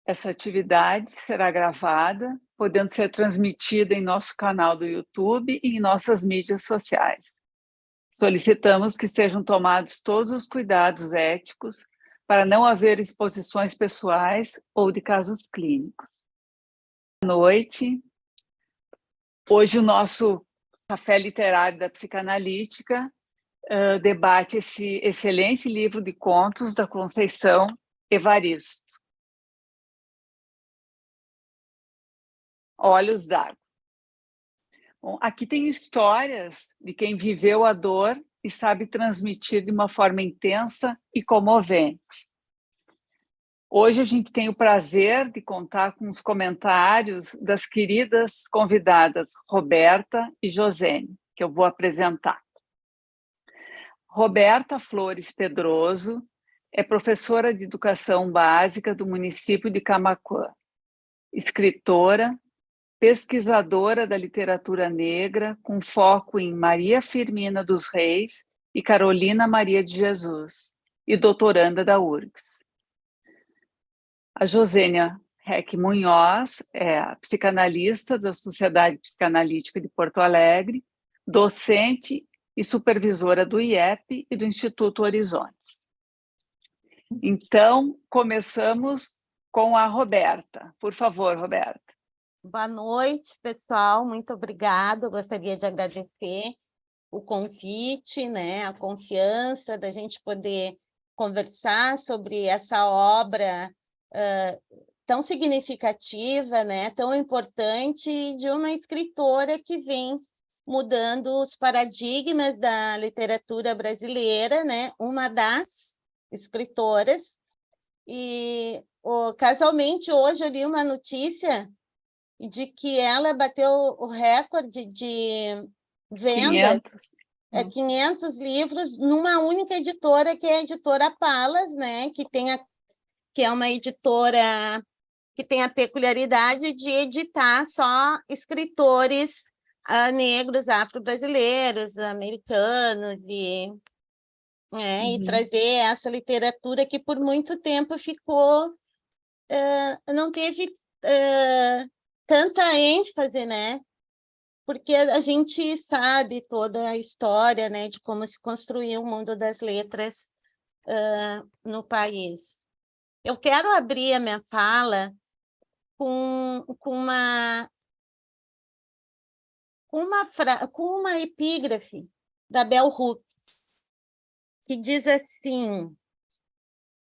Essa atividade será gravada, podendo ser transmitida em nosso canal do YouTube e em nossas mídias sociais. Solicitamos que sejam tomados todos os cuidados éticos para não haver exposições pessoais ou de casos clínicos. Boa noite. Hoje o nosso Café Literário da Psicanalítica debate esse excelente livro de contos da Conceição Evaristo. Olhos d'Água. Bom, aqui tem histórias de quem viveu a dor e sabe transmitir de uma forma intensa e comovente. Hoje a gente tem o prazer de contar com os comentários das queridas convidadas Roberta e Josene, que eu vou apresentar. Roberta Flores Pedroso é professora de educação básica do município de Camaquã, escritora, pesquisadora da literatura negra, com foco em Maria Firmina dos Reis e Carolina Maria de Jesus, e doutoranda da URGS. A Josênia Reck Munhoz é a psicanalista da Sociedade Psicanalítica de Porto Alegre, docente e supervisora do IEP e do Instituto Horizontes. Então, começamos com a Roberta. Por favor, Roberta. Boa noite, pessoal. Muito obrigada. Eu gostaria de agradecer o convite, né, a confiança da gente poder conversar sobre essa obra tão significativa, né, tão importante, de uma escritora que vem mudando os paradigmas da literatura brasileira, né, uma das escritoras. E, casualmente, hoje eu li uma notícia de que ela bateu o recorde de vendas, 500 livros, numa única editora, que é a editora Palas, né? Que é uma editora que tem a peculiaridade de editar só escritores negros, afro-brasileiros, americanos, e trazer essa literatura que por muito tempo ficou, não teve tanta ênfase, né? Porque a gente sabe toda a história, né, de como se construiu o mundo das letras no país. Eu quero abrir a minha fala com uma epígrafe da Bell Hooks, que diz assim: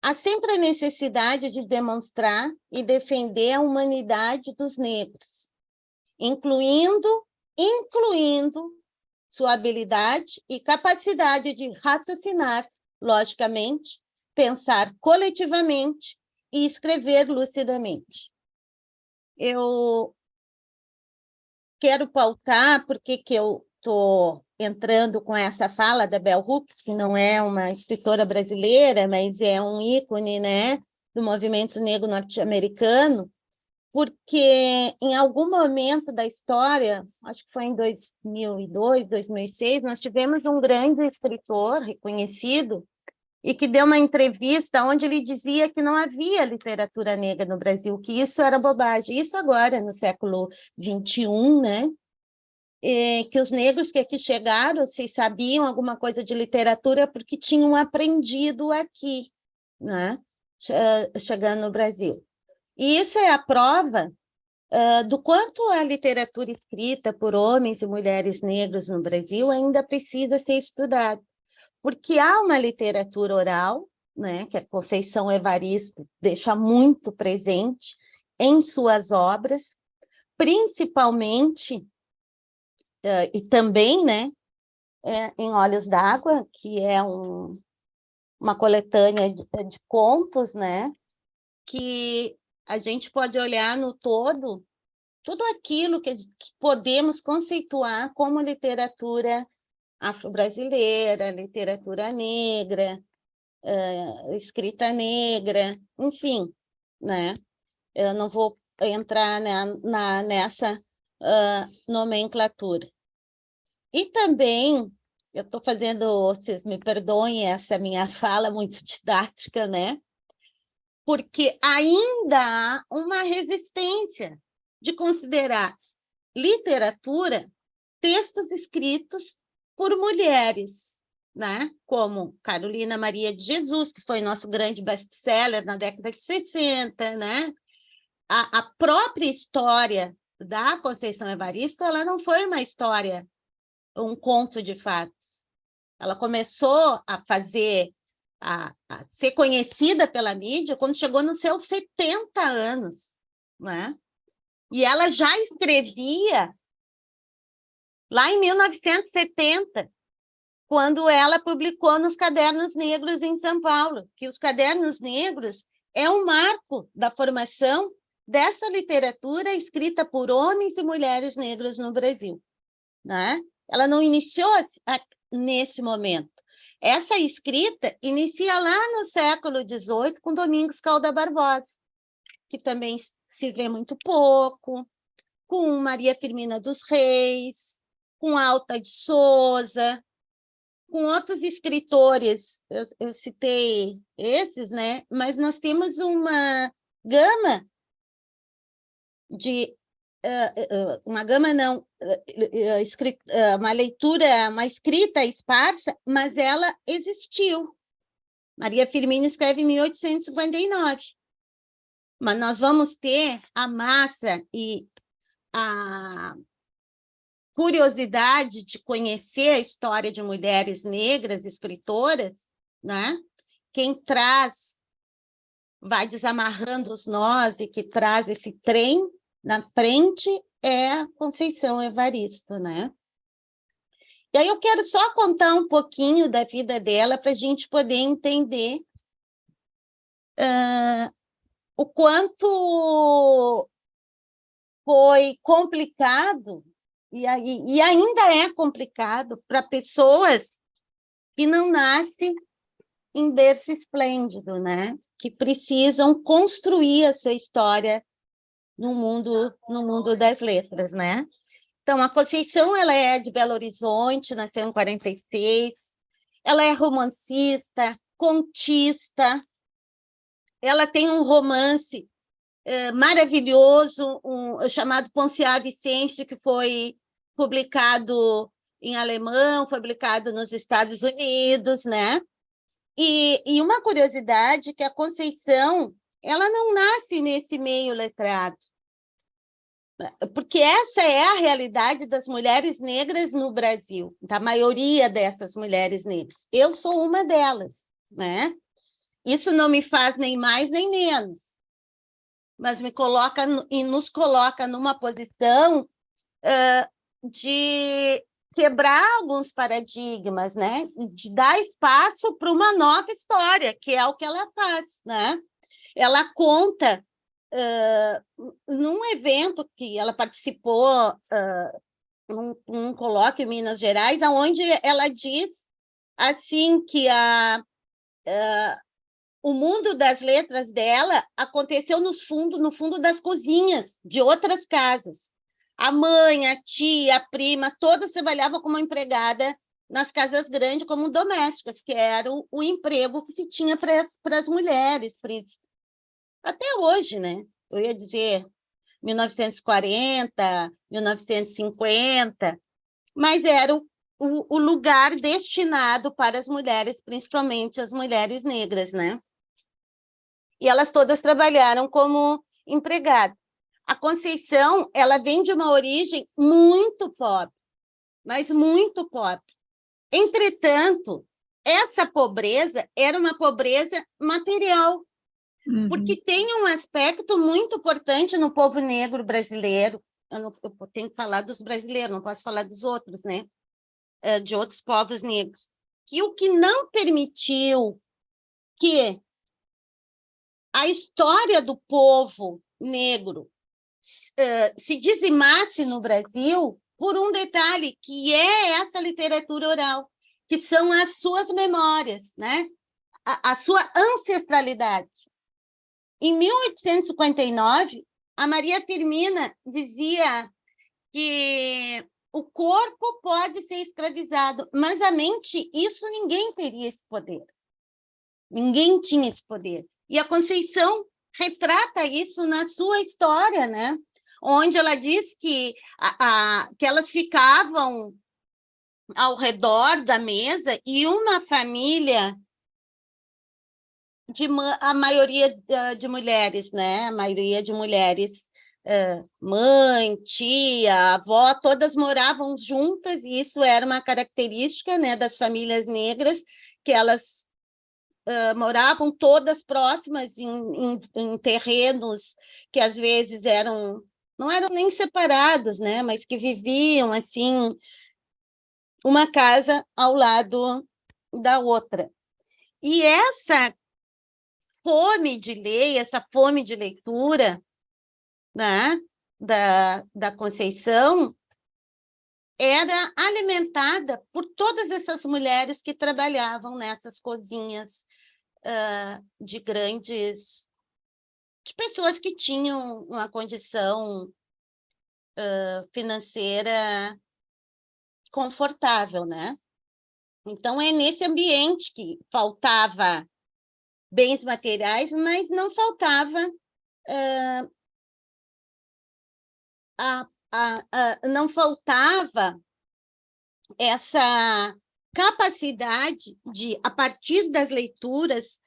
há sempre a necessidade de demonstrar e defender a humanidade dos negros, incluindo sua habilidade e capacidade de raciocinar logicamente, pensar coletivamente e escrever lucidamente. Eu quero pautar porque que eu estou entrando com essa fala da Bell Hooks, que não é uma escritora brasileira, mas é um ícone, né, do movimento negro norte-americano, porque em algum momento da história, acho que foi em 2002, 2006, nós tivemos um grande escritor reconhecido e que deu uma entrevista onde ele dizia que não havia literatura negra no Brasil, que isso era bobagem. Isso agora, no século XXI, né? Que os negros que aqui chegaram, se sabiam alguma coisa de literatura porque tinham aprendido aqui, né? Chegando no Brasil. E isso é a prova do quanto a literatura escrita por homens e mulheres negros no Brasil ainda precisa ser estudada, porque há uma literatura oral, né, que a Conceição Evaristo deixa muito presente em suas obras, principalmente, e também, né, em Olhos d'Água, que é uma coletânea de contos, né, que a gente pode olhar no todo, tudo aquilo que podemos conceituar como literatura afro-brasileira, literatura negra, escrita negra, enfim, né? Eu não vou entrar nessa nomenclatura. E também, eu estou fazendo, vocês me perdoem essa minha fala muito didática, né? porque ainda há uma resistência de considerar literatura textos escritos por mulheres, né? Como Carolina Maria de Jesus, que foi nosso grande best-seller na década de 60, né? A própria história da Conceição Evaristo, ela não foi uma história, um conto de fatos. Ela começou a ser conhecida pela mídia quando chegou nos seus 70 anos, né? E ela já escrevia lá em 1970, quando ela publicou nos Cadernos Negros em São Paulo, que os Cadernos Negros é um marco da formação dessa literatura escrita por homens e mulheres negros no Brasil, né? Ela não iniciou nesse momento. Essa escrita inicia lá no século XVIII com Domingos Calda Barbosa, que também se vê muito pouco, com Maria Firmina dos Reis, com Alta de Souza, com outros escritores, eu citei esses, né? Mas nós temos uma gama de... uma gama não, uma leitura, uma escrita esparsa, mas ela existiu. Maria Firmina escreve em 1859. Mas nós vamos ter a massa e a curiosidade de conhecer a história de mulheres negras escritoras, né? Quem traz, vai desamarrando os nós e que traz esse trem na frente é a Conceição Evaristo, né? E aí eu quero só contar um pouquinho da vida dela para a gente poder entender o quanto foi complicado e ainda é complicado para pessoas que não nascem em berço esplêndido, né? Que precisam construir a sua história no mundo das letras, né? Então, a Conceição, ela é de Belo Horizonte, nasceu em 46, ela é romancista, contista, ela tem um romance maravilhoso, chamado Ponciá Vicente, que foi publicado em alemão, foi publicado nos Estados Unidos, né? E uma curiosidade que a Conceição, ela não nasce nesse meio letrado, porque essa é a realidade das mulheres negras no Brasil, da maioria dessas mulheres negras. Eu sou uma delas, né? Isso não me faz nem mais nem menos, mas me coloca e nos coloca numa posição de quebrar alguns paradigmas, né? De dar espaço para uma nova história, que é o que ela faz, né? Ela conta num evento que ela participou, num colóquio em Minas Gerais, onde ela diz assim que o mundo das letras dela aconteceu no fundo das cozinhas de outras casas. A mãe, a tia, a prima, todas trabalhavam como empregada nas casas grandes como domésticas, que era o emprego que se tinha para as mulheres, até hoje, né? Eu ia dizer 1940, 1950, mas era o lugar destinado para as mulheres, principalmente as mulheres negras, né? E elas todas trabalharam como empregadas. A Conceição, ela vem de uma origem muito pobre, mas muito pobre. Entretanto, essa pobreza era uma pobreza material, porque tem um aspecto muito importante no povo negro brasileiro. Eu tenho que falar dos brasileiros, não posso falar dos outros, né? De outros povos negros. Que o que não permitiu que a história do povo negro se dizimasse no Brasil por um detalhe, que é essa literatura oral, que são as suas memórias, né? A sua ancestralidade. Em 1859, a Maria Firmina dizia que o corpo pode ser escravizado, mas a mente, isso ninguém teria esse poder. Ninguém tinha esse poder. E a Conceição retrata isso na sua história, né? Onde ela diz que elas ficavam ao redor da mesa e uma família, a maioria de mulheres, né? A maioria de mulheres, mãe, tia, avó, todas moravam juntas, e isso era uma característica, né, das famílias negras, que elas moravam todas próximas em terrenos que às vezes não eram nem separados, né, mas que viviam assim, uma casa ao lado da outra. E essa fome de ler, essa fome de leitura, né, da Conceição, era alimentada por todas essas mulheres que trabalhavam nessas cozinhas de pessoas que tinham uma condição financeira confortável, né? Então, é nesse ambiente que faltava bens materiais, mas não faltava não faltava essa capacidade de, a partir das leituras,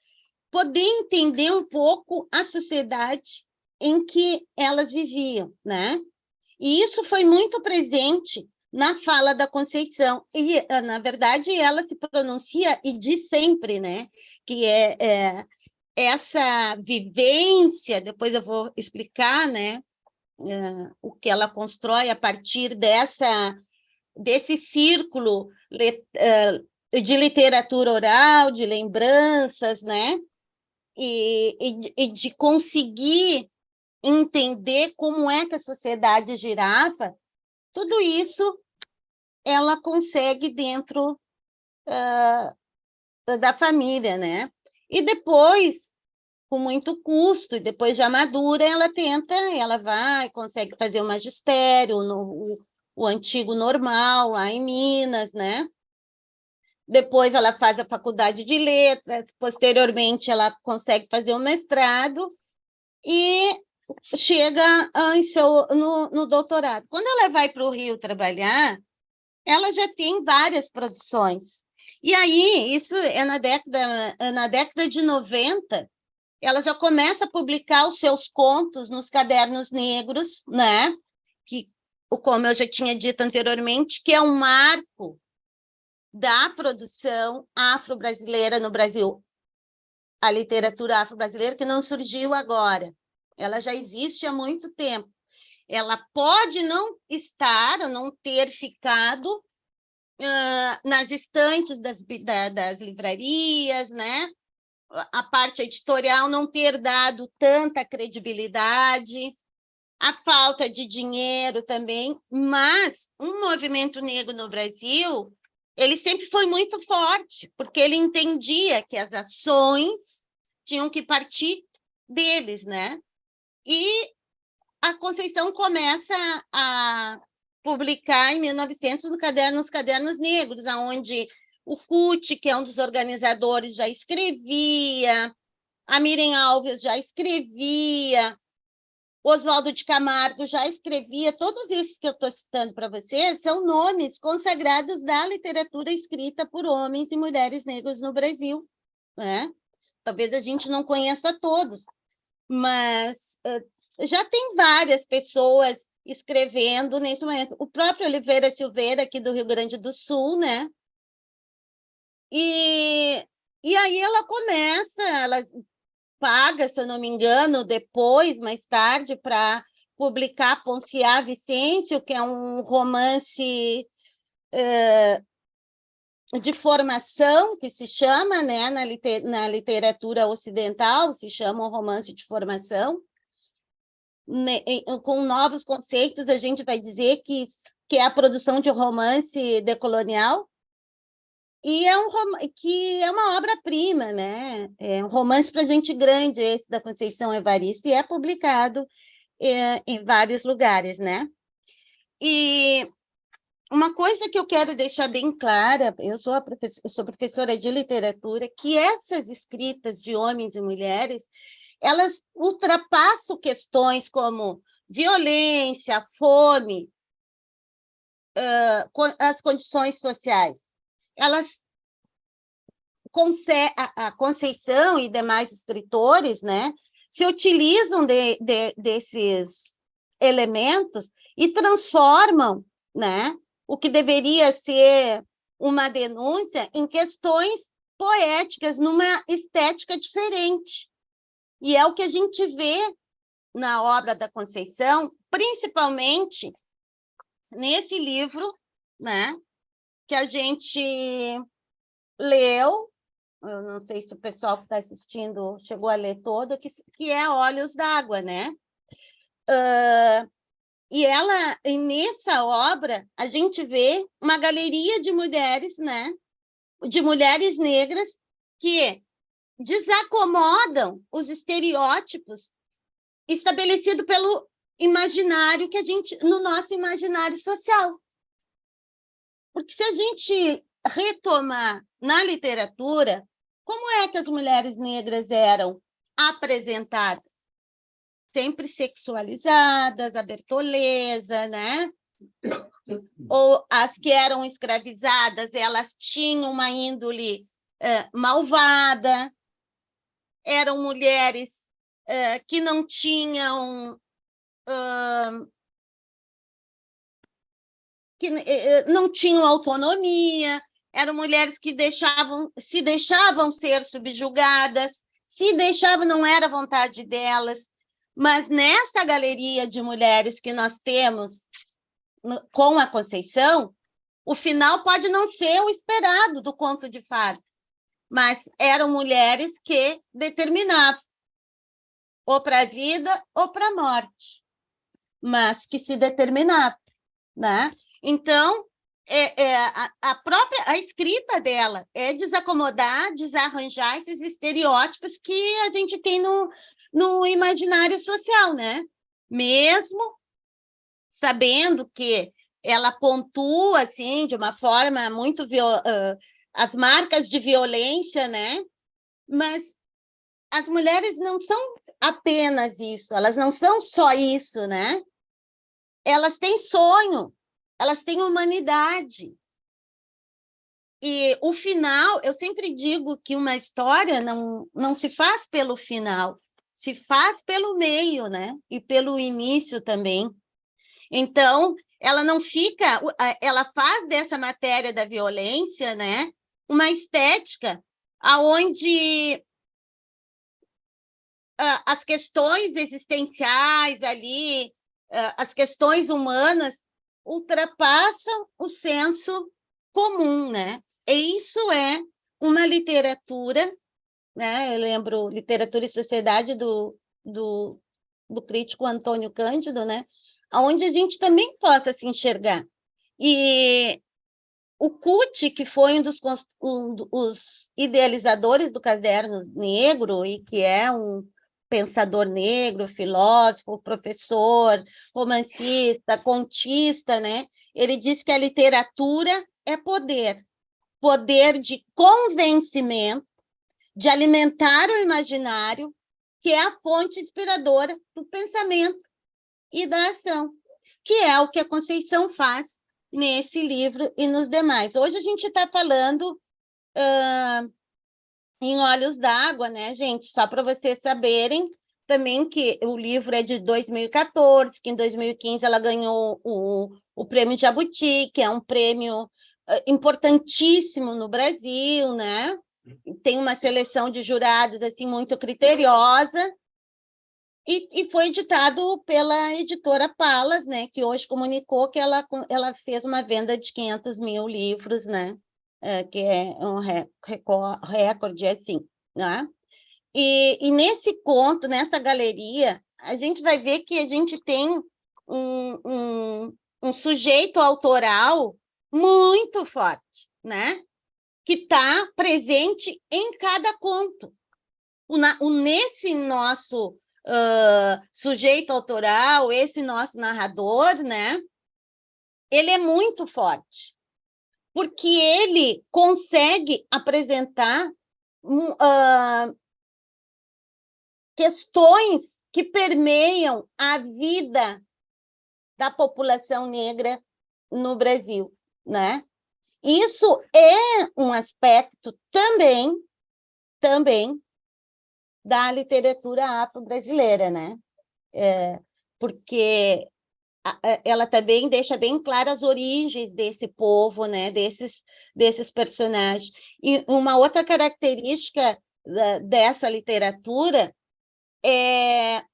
poder entender um pouco a sociedade em que elas viviam, né? E isso foi muito presente na fala da Conceição. E, na verdade, ela se pronuncia e diz sempre, né, que essa vivência, depois eu vou explicar, né, o que ela constrói a partir desse círculo de literatura oral, de lembranças, né? E de conseguir entender como é que a sociedade girava, tudo isso ela consegue dentro da família, né? E depois, com muito custo, e depois já madura, ela vai, consegue fazer o magistério, o antigo normal, lá em Minas, né? Depois ela faz a faculdade de letras, posteriormente ela consegue fazer o mestrado e chega no doutorado. Quando ela vai para o Rio trabalhar, ela já tem várias produções. E aí, isso é na década de 90, ela já começa a publicar os seus contos nos Cadernos Negros, né? Que, como eu já tinha dito anteriormente, que é um marco da produção afro-brasileira no Brasil. A literatura afro-brasileira que não surgiu agora, ela já existe há muito tempo. Ela pode não estar, ou não ter ficado nas estantes das livrarias, né? A parte editorial não ter dado tanta credibilidade, a falta de dinheiro também, mas um movimento negro no Brasil, ele sempre foi muito forte, porque ele entendia que as ações tinham que partir deles, né? E a Conceição começa a publicar em 1900 nos Cadernos Negros, onde o CUT, que é um dos organizadores, já escrevia, a Miriam Alves já escrevia, Oswaldo de Camargo já escrevia. Todos esses que eu estou citando para vocês são nomes consagrados da literatura escrita por homens e mulheres negros no Brasil, né? Talvez a gente não conheça todos, mas já tem várias pessoas escrevendo nesse momento. O próprio Oliveira Silveira, aqui do Rio Grande do Sul, né? E aí ela paga, se eu não me engano, depois, mais tarde, para publicar Ponciá Vicêncio, que é um romance de formação, que se chama, né, na literatura ocidental, se chama um romance de formação. Com novos conceitos, a gente vai dizer que é a produção de romance decolonial, e que é uma obra-prima, né? É um romance para gente grande, esse da Conceição Evaristo, e é publicado em vários lugares, né? E uma coisa que eu quero deixar bem clara, eu sou professora de literatura, que essas escritas de homens e mulheres, elas ultrapassam questões como violência, fome, as condições sociais. Elas, a Conceição e demais escritores, né, se utilizam desses elementos e transformam, né, o que deveria ser uma denúncia em questões poéticas, numa estética diferente. E é o que a gente vê na obra da Conceição, principalmente nesse livro, né, que a gente leu, eu não sei se o pessoal que está assistindo chegou a ler todo, que é Olhos d'Água, né? E nessa obra, a gente vê uma galeria de mulheres, né? De mulheres negras que desacomodam os estereótipos estabelecidos pelo imaginário que a gente, no nosso imaginário social. Porque se a gente retomar na literatura, como é que as mulheres negras eram apresentadas? Sempre sexualizadas, a Bertoleza, né? Ou as que eram escravizadas, elas tinham uma índole malvada, eram mulheres que não tinham autonomia, eram mulheres que se deixavam ser subjugadas, se deixavam, não era vontade delas. Mas nessa galeria de mulheres que nós temos com a Conceição, o final pode não ser o esperado do conto de fadas, mas eram mulheres que determinavam ou para a vida ou para a morte, mas que se determinavam, né? Então, a escrita dela é desacomodar, desarranjar esses estereótipos que a gente tem no imaginário social, né? Mesmo sabendo que ela pontua, assim, de uma forma muito... as marcas de violência, né? Mas as mulheres não são apenas isso, elas não são só isso, né? Elas têm sonho, elas têm humanidade. E o final, eu sempre digo que uma história não se faz pelo final, se faz pelo meio, né? E pelo início também. Então, ela não fica, ela faz dessa matéria da violência, né, uma estética aonde as questões existenciais ali, as questões humanas ultrapassam o senso comum, né? E isso é uma literatura, né? Eu lembro Literatura e Sociedade do crítico Antônio Cândido, né? Onde a gente também possa se enxergar. E o Cuti, que foi um dos idealizadores do Caderno Negro e que é um pensador negro, filósofo, professor, romancista, contista, né? Ele diz que a literatura é poder, poder de convencimento, de alimentar o imaginário, que é a fonte inspiradora do pensamento e da ação, que é o que a Conceição faz nesse livro e nos demais. Hoje a gente está falando em Olhos d'Água, né, gente? Só para vocês saberem também que o livro é de 2014, que em 2015 ela ganhou o Prêmio Jabuti, que é um prêmio importantíssimo no Brasil, né? Tem uma seleção de jurados assim muito criteriosa, e foi editado pela editora Palas, né, que hoje comunicou que ela fez uma venda de 500 mil livros, né, que é um recorde, assim, né? E nesse conto, nessa galeria, a gente vai ver que a gente tem um sujeito autoral muito forte, né, que está presente em cada conto. Nesse nosso sujeito autoral, esse nosso narrador, né? ele é muito forte, porque ele consegue apresentar questões que permeiam a vida da população negra no Brasil, né? Isso é um aspecto também da literatura afro-brasileira, né? Porque ela também deixa bem claras as origens desse povo, né? Desses personagens. E uma outra característica dessa literatura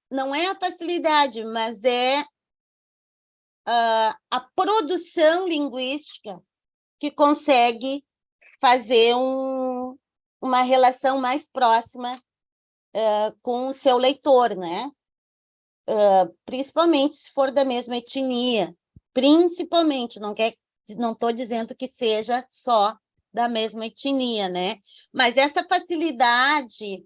não é a facilidade, mas é a produção linguística que consegue fazer uma relação mais próxima com o seu leitor, né? Principalmente se for da mesma etnia, principalmente, não estou dizendo que seja só da mesma etnia, né? Mas essa facilidade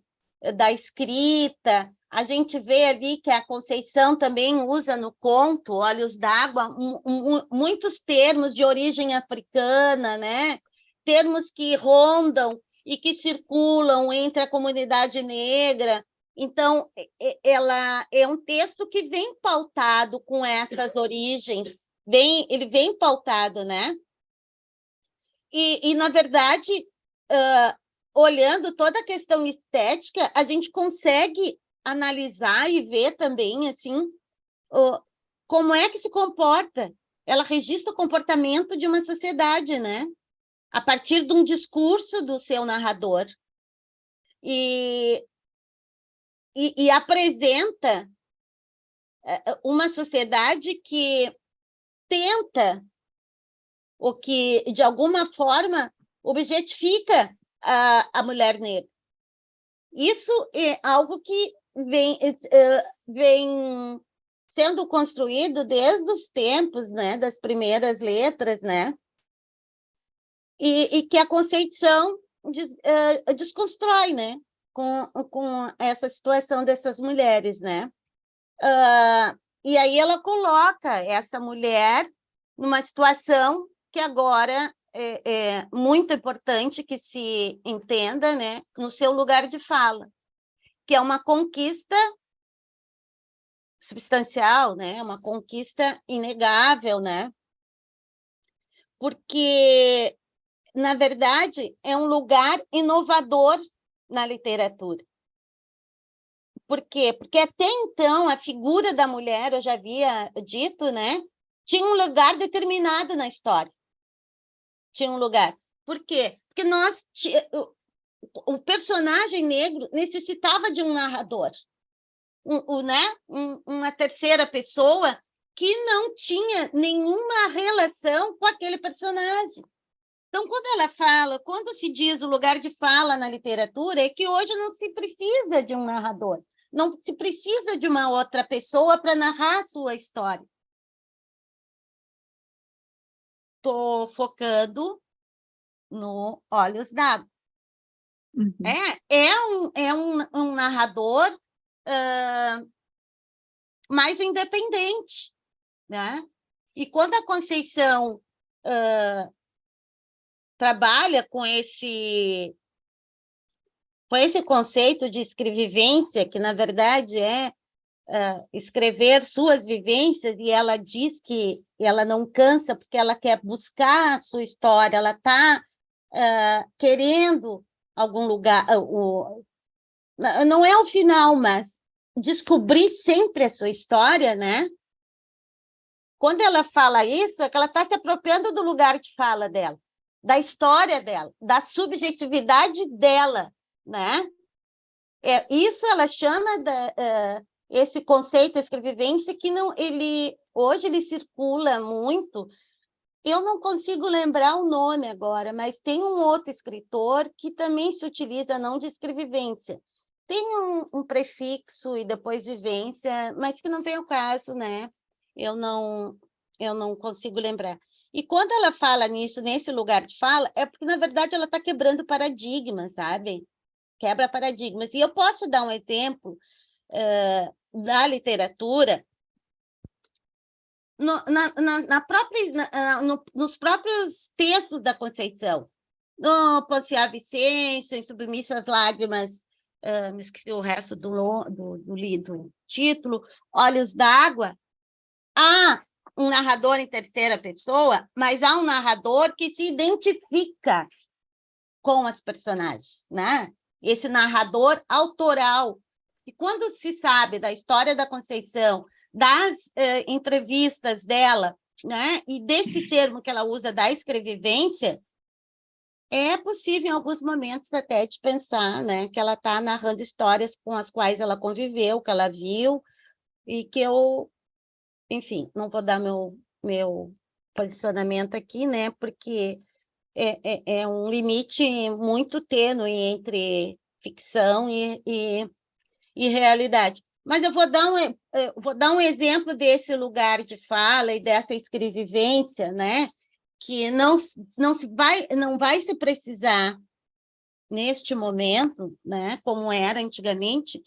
da escrita, a gente vê ali que a Conceição também usa no conto Olhos d'Água muitos termos de origem africana, né? Termos que rondam e que circulam entre a comunidade negra. Então, ela é um texto que vem pautado com essas origens, ele vem pautado, né? E na verdade, olhando toda a questão estética, a gente consegue analisar e ver também, assim, como é que se comporta. Ela registra o comportamento de uma sociedade, né? A partir de um discurso do seu narrador. E apresenta uma sociedade que tenta, ou que, de alguma forma, objetifica a mulher negra. Isso é algo que vem sendo construído desde os tempos, né, das primeiras letras, né, e que a Conceição desconstrói, né, com essa situação dessas mulheres, né. E aí ela coloca essa mulher numa situação que agora é muito importante que se entenda, né, no seu lugar de fala, que é uma conquista substancial, né, uma conquista inegável, né, porque, na verdade, é um lugar inovador na literatura. Por quê? Porque até então a figura da mulher, eu já havia dito, né, tinha um lugar determinado na história. Tinha um lugar. Por quê? Porque o personagem negro necessitava de um narrador, uma terceira pessoa que não tinha nenhuma relação com aquele personagem. Então, quando se diz o lugar de fala na literatura, é que hoje não se precisa de um narrador, não se precisa de uma outra pessoa para narrar a sua história. Estou focando no Olhos d'Água. Uhum. É um narrador mais independente, né? E quando a Conceição trabalha com esse conceito de escrevivência, que, na verdade, é escrever suas vivências, e ela diz que ela não cansa porque ela quer buscar a sua história, ela está querendo algum lugar, não é o final, mas descobrir sempre a sua história, né? Quando ela fala isso, é que ela está se apropriando do lugar de fala dela, da história dela, da subjetividade dela, né? Isso ela chama esse conceito de escrevivência que hoje ele circula muito. Eu não consigo lembrar o nome agora, mas tem um outro escritor que também se utiliza não de escrevivência. Tem um prefixo e depois vivência, mas que não vem ao caso, né? Eu não consigo lembrar. E quando ela fala nisso, nesse lugar de fala, é porque, na verdade, ela está quebrando paradigmas, sabe? Quebra paradigmas. E eu posso dar um exemplo da literatura nos próprios textos da Conceição. No Ponciá Vicêncio, em Submissas Lágrimas, me esqueci o resto do título, Olhos d'Água, há um narrador em terceira pessoa, mas há um narrador que se identifica com as personagens, né? Esse narrador autoral. E quando se sabe da história da Conceição, das entrevistas dela, né? E desse termo que ela usa, da escrevivência, é possível, em alguns momentos, até de pensar, né, que ela está narrando histórias com as quais ela conviveu, que ela viu, e que eu, enfim, não vou dar meu posicionamento aqui, né, porque é um limite muito tênue entre ficção e realidade. Mas eu vou dar um exemplo desse lugar de fala e dessa escrevivência, né, que não vai se precisar, neste momento, né, como era antigamente,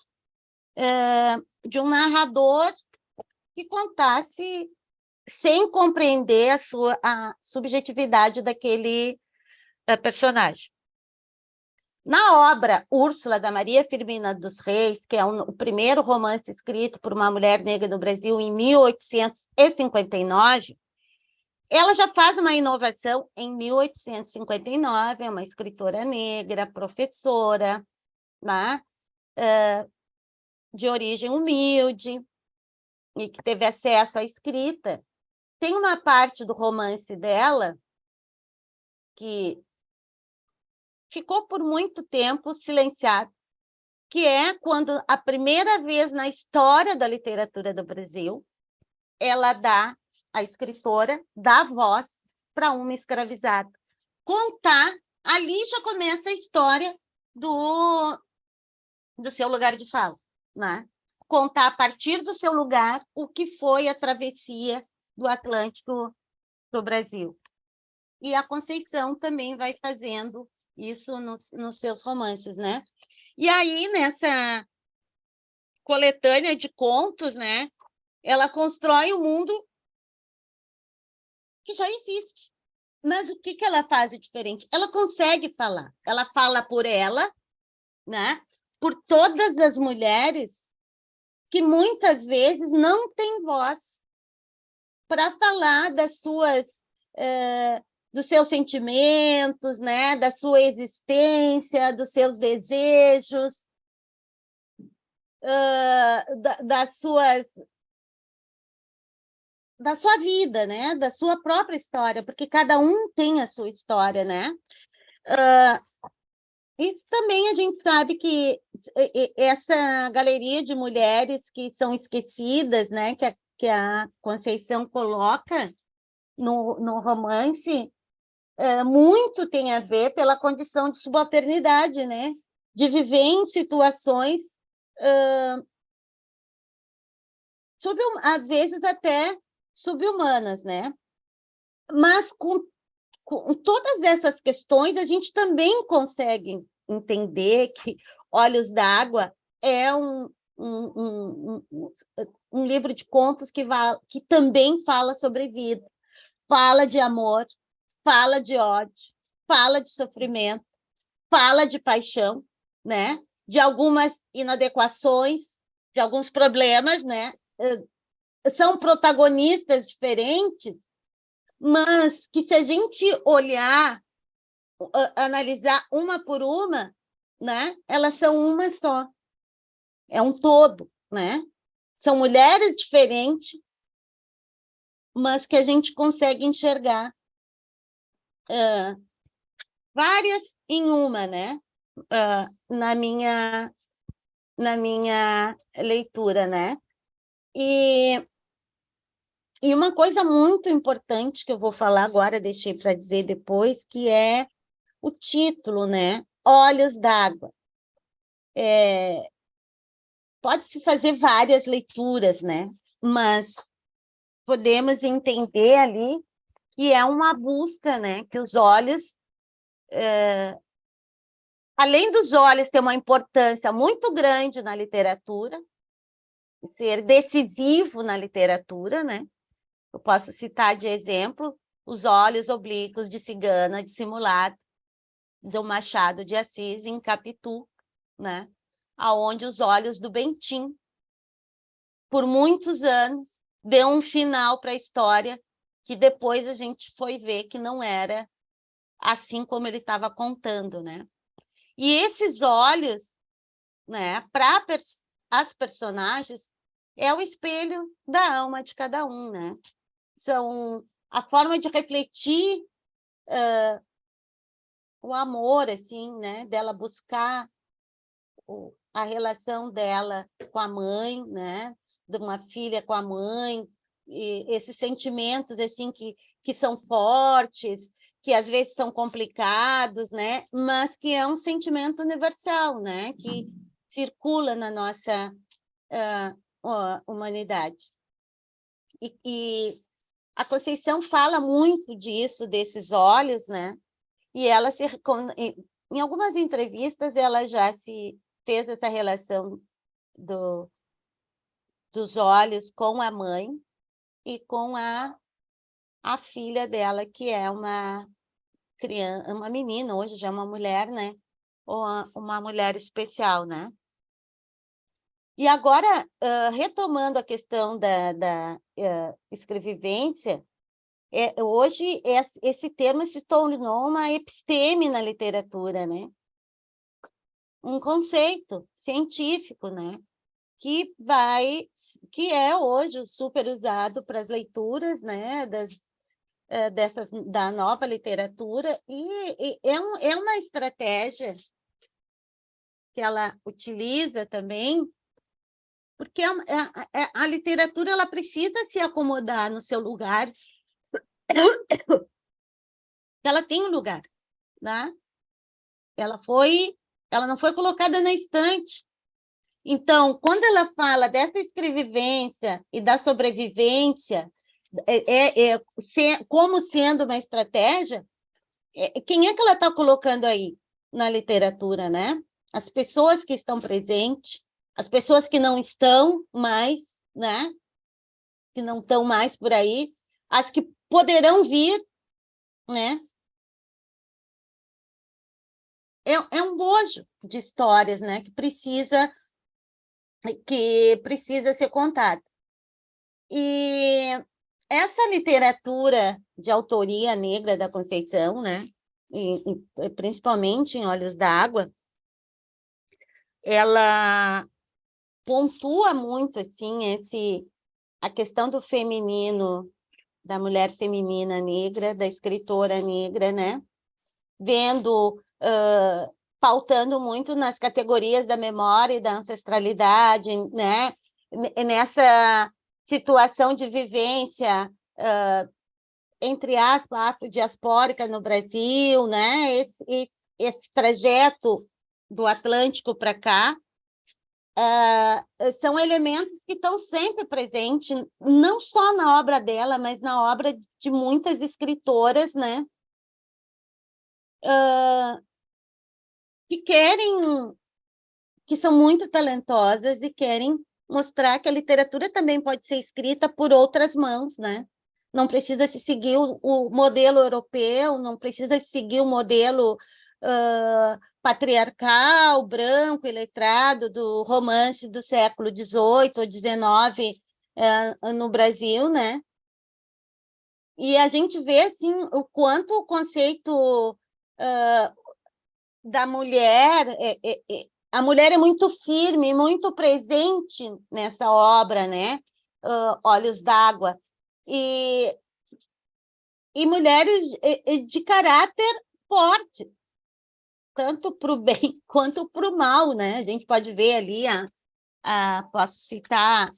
de um narrador que contasse sem compreender a subjetividade daquele personagem. Na obra Úrsula, da Maria Firmina dos Reis, que é o primeiro romance escrito por uma mulher negra no Brasil em 1859, ela já faz uma inovação em 1859, é uma escritora negra, professora, né? De origem humilde, e que teve acesso à escrita. Tem uma parte do romance dela que ficou por muito tempo silenciada, que é quando, a primeira vez na história da literatura do Brasil, a escritora dá voz para uma escravizada. Contar, ali já começa a história do seu lugar de fala, né? Contar a partir do seu lugar o que foi a travessia do Atlântico para o Brasil. E a Conceição também vai fazendo isso nos seus romances, né? E aí, nessa coletânea de contos, né, ela constrói um mundo que já existe. Mas o que ela faz de diferente? Ela consegue falar. Ela fala por ela, né? Por todas as mulheres que muitas vezes não têm voz para falar dos seus sentimentos, né? Da sua existência, dos seus desejos, da sua vida, né? Da sua própria história, porque cada um tem a sua história, né? Isso também a gente sabe que essa galeria de mulheres que são esquecidas, né? Que a Conceição coloca no romance, muito tem a ver pela condição de subalternidade, né? De viver em situações, às vezes até subhumanas, né? Mas com todas essas questões, a gente também consegue entender que Olhos d'Água é um livro de contos que também fala sobre vida, fala de amor, fala de ódio, fala de sofrimento, fala de paixão, né? De algumas inadequações, de alguns problemas, né? São protagonistas diferentes, mas que, se a gente olhar, analisar uma por uma, né? Elas são uma só. É um todo, né? São mulheres diferentes, mas que a gente consegue enxergar várias em uma, né? Na minha leitura, né? E uma coisa muito importante que eu vou falar agora, deixei para dizer depois, que é o título, né? Olhos d'Água. Pode-se fazer várias leituras, né? Mas podemos entender ali que é uma busca, né? Que os olhos, além dos olhos ter uma importância muito grande na literatura, ser decisivo na literatura, né? Eu posso citar de exemplo Os Olhos Oblíquos de Cigana Dissimulada, do Machado de Assis, em Capitu, né? Aonde os olhos do Bentinho, por muitos anos, deu um final para a história, que depois a gente foi ver que não era assim como ele estava contando, né? E esses olhos, né, para as personagens, é o espelho da alma de cada um, né? São a forma de refletir o amor, assim, né? Dela buscar a relação dela com a mãe, né? De uma filha com a mãe, e esses sentimentos assim que são fortes, que às vezes são complicados, né? Mas que é um sentimento universal, né? Que circula na nossa humanidade. E a Conceição fala muito disso, desses olhos, né? E ela em algumas entrevistas ela já se fez essa relação dos olhos com a mãe e com a filha dela, que é uma criança, uma menina, hoje já é uma mulher, né? Ou uma mulher especial, né? E agora, retomando a questão da escrevivência, hoje esse termo se tornou uma episteme na literatura, né? Um conceito científico, né? Que é hoje super usado para as leituras, né? Da nova literatura, e é uma estratégia que ela utiliza também, porque a literatura ela precisa se acomodar no seu lugar, ela tem um lugar, né? Ela não foi colocada na estante. Então, quando ela fala dessa escrevivência e da sobrevivência, como sendo uma estratégia, quem é que ela está colocando aí na literatura, né? As pessoas que estão presentes, as pessoas que não estão mais, né? Que não estão mais por aí, as que poderão vir, né? É um bojo de histórias, né? Que precisa ser contado. E essa literatura de autoria negra da Conceição, né? Principalmente em Olhos d'Água, ela pontua muito assim a questão do feminino, da mulher feminina negra, da escritora negra, né? Pautando muito nas categorias da memória e da ancestralidade, né? Nessa situação de vivência, entre aspas, afrodiaspórica no Brasil, né? Esse trajeto do Atlântico para cá, são elementos que estão sempre presentes, não só na obra dela, mas na obra de muitas escritoras, né? Que são muito talentosas e querem mostrar que a literatura também pode ser escrita por outras mãos, né? Não precisa se seguir o modelo europeu, não precisa se seguir o modelo patriarcal, branco e letrado do romance do século XVIII ou XIX no Brasil, né? E a gente vê assim o quanto o conceito da mulher, a mulher é muito firme, muito presente nessa obra, né? Olhos d'Água. E mulheres de caráter forte, tanto para o bem quanto para o mal, né? A gente pode ver ali, posso citar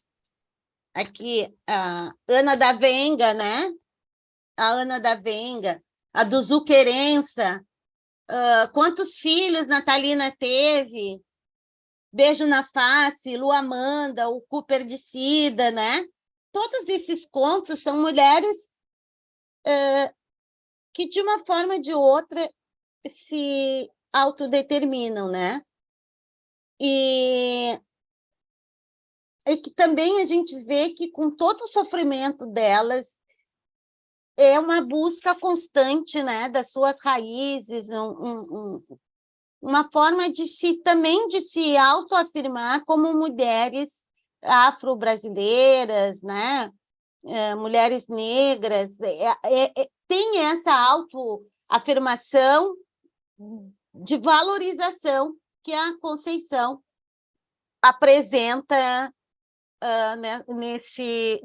aqui a Ana da Venga, né? A Ana da Venga, a do Zuquerença, quantos filhos Natalina teve, Beijo na Face, Luamanda, o Cuperdicida, né? Todos esses contos são mulheres que, de uma forma ou de outra, se autodeterminam, né? E que também a gente vê que, com todo o sofrimento delas é uma busca constante, né, das suas raízes, uma forma de também de se autoafirmar como mulheres afro-brasileiras, né, mulheres negras, tem essa autoafirmação de valorização que a Conceição apresenta nesse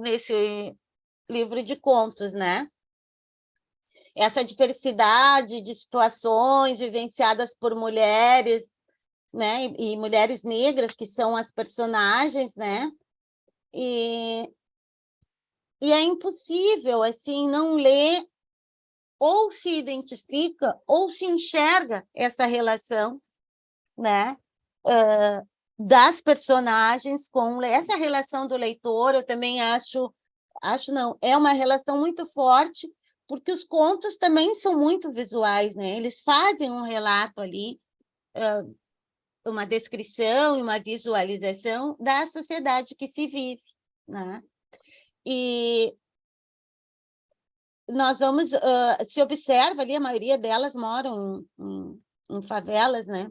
livro de contos, né? Essa diversidade de situações vivenciadas por mulheres, né? E mulheres negras, que são as personagens, né? E é impossível, assim, não ler ou se identifica ou se enxerga essa relação, né? Das personagens com essa relação do leitor. Eu também acho não, é uma relação muito forte, porque os contos também são muito visuais, né? Eles fazem um relato ali, uma descrição e uma visualização da sociedade que se vive, né? E nós vamos, se observa ali, a maioria delas moram em favelas, né?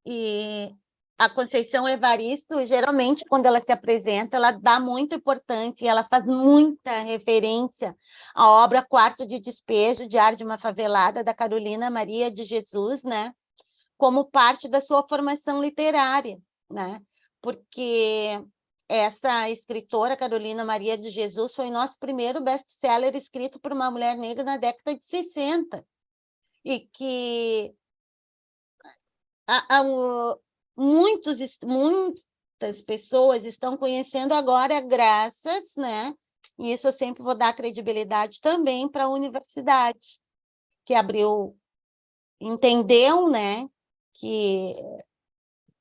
E a Conceição Evaristo, geralmente, quando ela se apresenta, ela dá muita importância, ela faz muita referência à obra Quarto de Despejo, Diário de uma Favelada, da Carolina Maria de Jesus, né? Como parte da sua formação literária, né? Porque essa escritora, Carolina Maria de Jesus, foi nosso primeiro best-seller escrito por uma mulher negra na década de 60, e que muitas pessoas estão conhecendo agora graças, né? E isso eu sempre vou dar credibilidade também para a universidade, que abriu, entendeu, né, que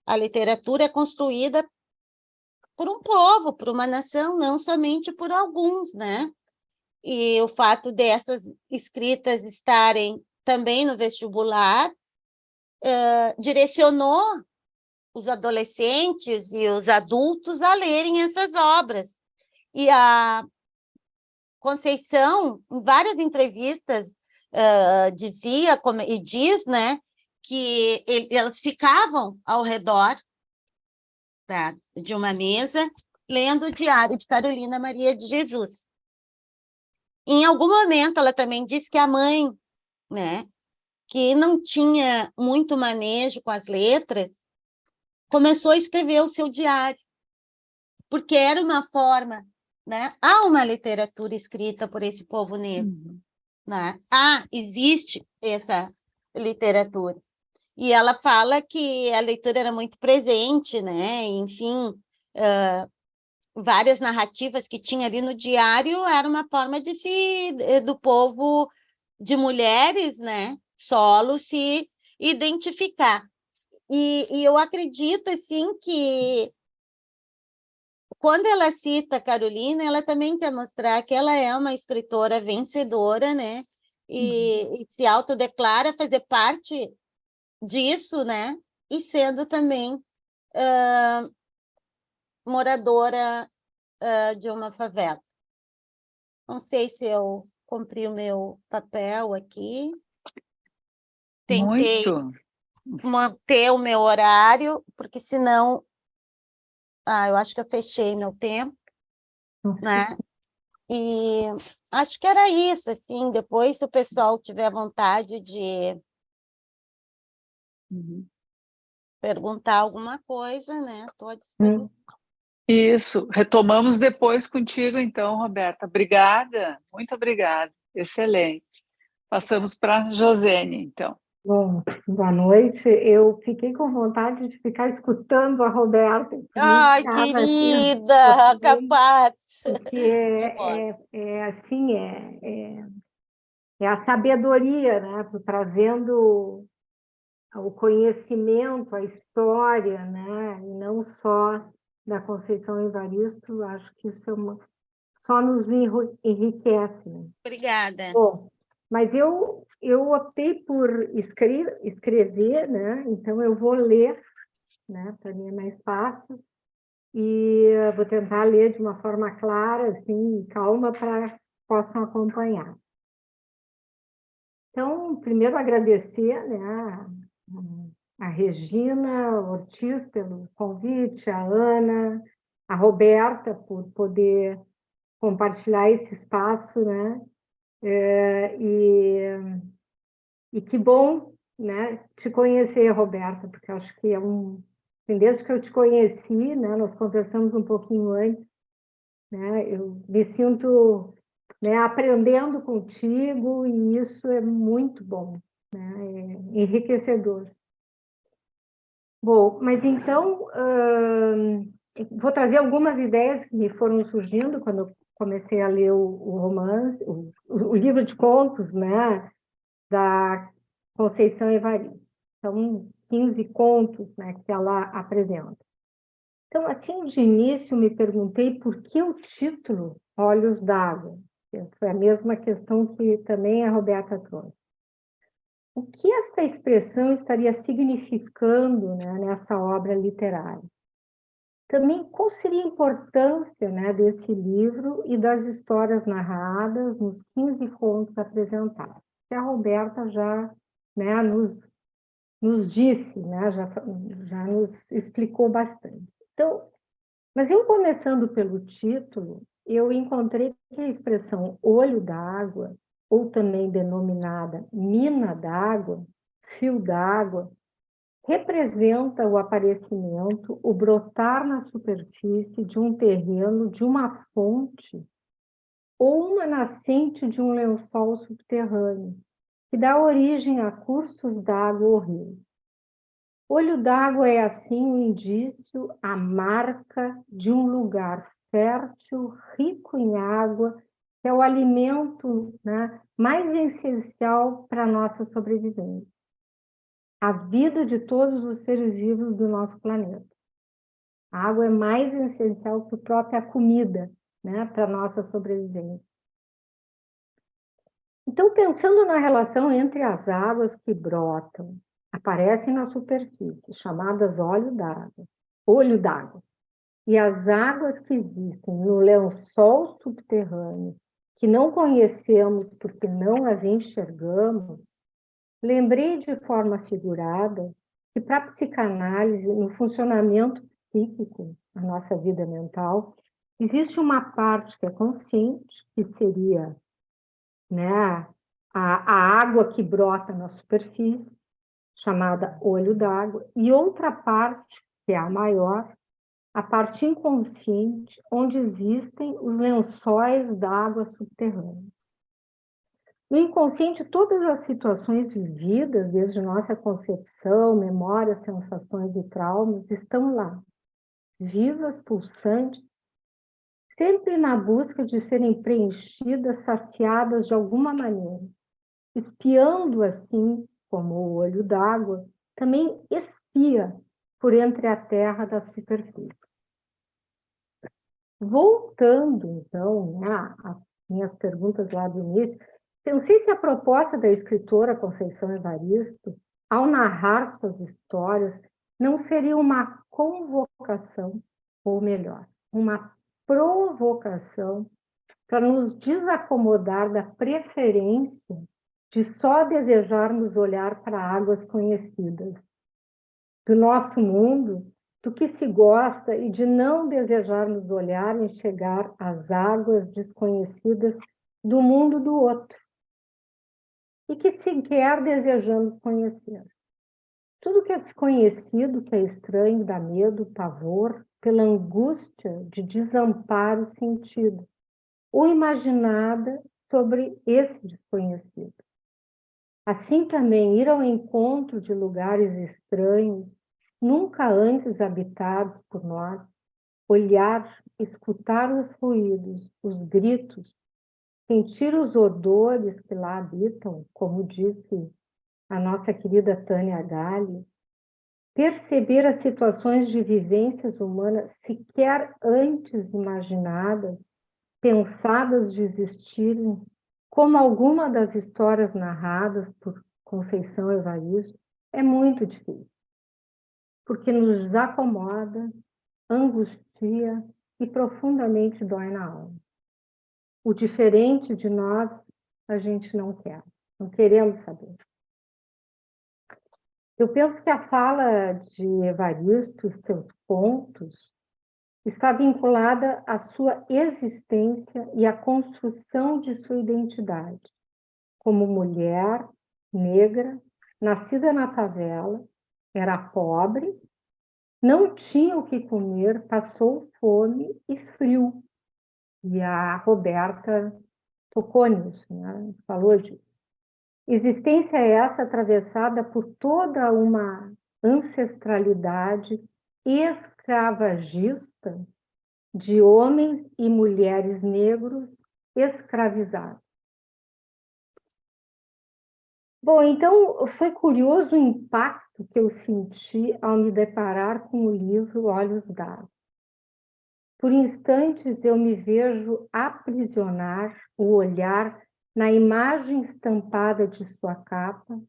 a literatura é construída por um povo, por uma nação, não somente por alguns, né? E o fato dessas escritas estarem também no vestibular direcionou os adolescentes e os adultos a lerem essas obras. E a Conceição, em várias entrevistas, dizia e diz, né, que elas ficavam ao redor de uma mesa lendo o Diário de Carolina Maria de Jesus. Em algum momento, ela também disse que a mãe, né, que não tinha muito manejo com as letras, começou a escrever o seu diário, porque era uma forma, né? Há uma literatura escrita por esse povo negro, né? Existe essa literatura. E ela fala que a leitura era muito presente, né? Enfim, várias narrativas que tinha ali no diário era uma forma do povo, de mulheres, né? Solo, se identificar. E eu acredito, assim, que quando ela cita Carolina, ela também quer mostrar que ela é uma escritora vencedora, né? E se autodeclara fazer parte disso, né? E sendo também moradora de uma favela. Não sei se eu cumpri o meu papel aqui. Tentei Muito. manter o meu horário, porque senão eu acho que eu fechei meu tempo, né? E acho que era isso, assim. Depois, se o pessoal tiver vontade de perguntar alguma coisa, né? Estou à disposição. Isso. Retomamos depois contigo, então, Roberta. Obrigada, muito obrigada. Excelente. Passamos para a Josene, então. Bom, boa noite. Eu fiquei com vontade de ficar escutando a Roberta. Ai, querida, capaz! Porque é a sabedoria, né? Trazendo o conhecimento, a história, né? E não só da Conceição Evaristo. Acho que isso só nos enriquece, né? Obrigada. Bom, mas eu optei por escrever, né? Então eu vou ler, né? Para mim é mais fácil, e vou tentar ler de uma forma clara, assim, calma, para que possam acompanhar. Então, primeiro agradecer, né, a Regina Ortiz pelo convite, a Ana, a Roberta por poder compartilhar esse espaço, né? E que bom, né, te conhecer, Roberta, porque acho que desde que eu te conheci, né, nós conversamos um pouquinho antes, né, eu me sinto, né, aprendendo contigo e isso é muito bom, né, é enriquecedor. Bom, mas então, vou trazer algumas ideias que me foram surgindo quando eu comecei a ler o romance, o livro de contos, né, da Conceição Evaristo. São 15 contos, né, que ela apresenta. Então, assim, de início, me perguntei por que o título Olhos d'Água. Foi a mesma questão que também a Roberta trouxe. O que esta expressão estaria significando, né, nessa obra literária? Também, qual seria a importância, né, desse livro e das histórias narradas nos 15 contos apresentados? Que a Roberta já, né, nos disse, né, já nos explicou bastante. Então, mas eu começando pelo título, eu encontrei que a expressão olho d'água, ou também denominada mina d'água, fio d'água, representa o aparecimento, o brotar na superfície de um terreno, de uma fonte, ou uma nascente de um lençol subterrâneo, que dá origem a cursos d'água ou rios. Olho d'água é, assim, um indício, a marca de um lugar fértil, rico em água, que é o alimento, né, mais essencial para a nossa sobrevivência. A vida de todos os seres vivos do nosso planeta. A água é mais essencial que a própria comida, né, para a nossa sobrevivência. Então, pensando na relação entre as águas que brotam, aparecem na superfície, chamadas olho d'água, e as águas que existem no lençol subterrâneo, que não conhecemos porque não as enxergamos, lembrei de forma figurada que para a psicanálise, no funcionamento psíquico, a nossa vida mental, existe uma parte que é consciente, que seria, né, a água que brota na superfície, chamada olho d'água, e outra parte, que é a maior, a parte inconsciente, onde existem os lençóis d'água subterrânea. No inconsciente, todas as situações vividas, desde nossa concepção, memórias, sensações e traumas, estão lá, vivas, pulsantes, sempre na busca de serem preenchidas, saciadas de alguma maneira, espiando assim, como o olho d'água, também espia por entre a terra da superfície. Voltando, então, né, às minhas perguntas lá do início, pensei se a proposta da escritora Conceição Evaristo, ao narrar suas histórias, não seria uma convocação, ou melhor, uma provocação para nos desacomodar da preferência de só desejarmos olhar para águas conhecidas do nosso mundo, do que se gosta e de não desejarmos olhar e enxergar as águas desconhecidas do mundo do outro e que sequer desejamos conhecer. Tudo que é desconhecido, que é estranho, dá medo, pavor, pela angústia de desamparo sentido ou imaginada sobre esse desconhecido. Assim também ir ao encontro de lugares estranhos, nunca antes habitados por nós, olhar, escutar os ruídos, os gritos, sentir os odores que lá habitam, como disse a nossa querida Tânia Galli, perceber as situações de vivências humanas sequer antes imaginadas, pensadas de existirem, como alguma das histórias narradas por Conceição Evaristo, é muito difícil, porque nos desacomoda, angustia e profundamente dói na alma. O diferente de nós, a gente não quer. não queremos saber. Eu penso que a fala de Evaristo, seus contos, está vinculada à sua existência e à construção de sua identidade, como mulher negra, nascida na favela, era pobre, não tinha o que comer, passou fome e frio. E a Roberta tocou nisso, né? Falou disso. Existência essa atravessada por toda uma ancestralidade escravagista de homens e mulheres negros escravizados. Bom, então foi curioso o impacto que eu senti ao me deparar com o livro Olhos d'Água. Por instantes eu me vejo aprisionar o olhar na imagem estampada de sua capa,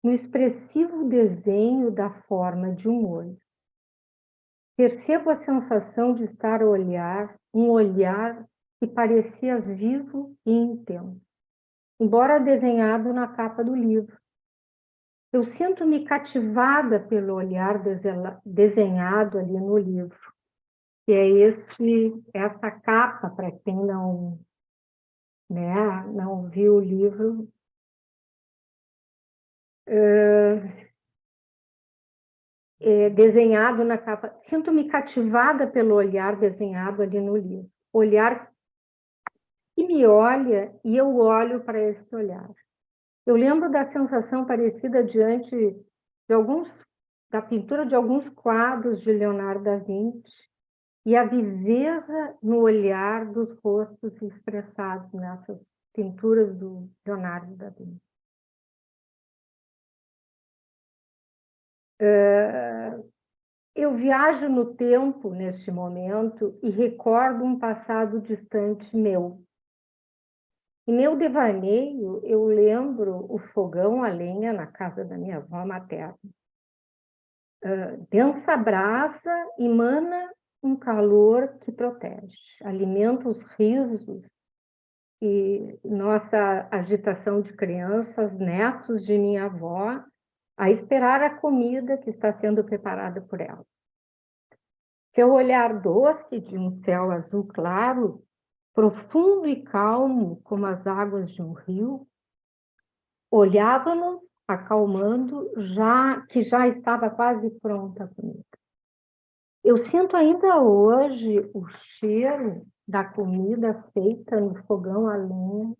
no expressivo desenho da forma de um olho. Percebo a sensação de estar a olhar, um olhar que parecia vivo e intenso, embora desenhado na capa do livro. Eu sinto-me cativada pelo olhar desenhado ali no livro, que é essa capa, para quem não viu o livro. Desenhado na capa. Sinto-me cativada pelo olhar desenhado ali no livro. Olhar que me olha e eu olho para esse olhar. Eu lembro da sensação parecida diante da pintura de alguns quadros de Leonardo da Vinci e a viveza no olhar dos rostos expressados nessas pinturas do Leonardo da Vinci. Eu viajo no tempo neste momento e recordo um passado distante meu. Em meu devaneio, eu lembro o fogão a lenha na casa da minha avó materna. Densa brasa emana um calor que protege, alimenta os risos e nossa agitação de crianças, netos de minha avó, a esperar a comida que está sendo preparada por ela. Seu olhar doce de um céu azul claro, profundo e calmo como as águas de um rio, olhava-nos acalmando, que já estava quase pronta a comida. Eu sinto ainda hoje o cheiro da comida feita no fogão a lenha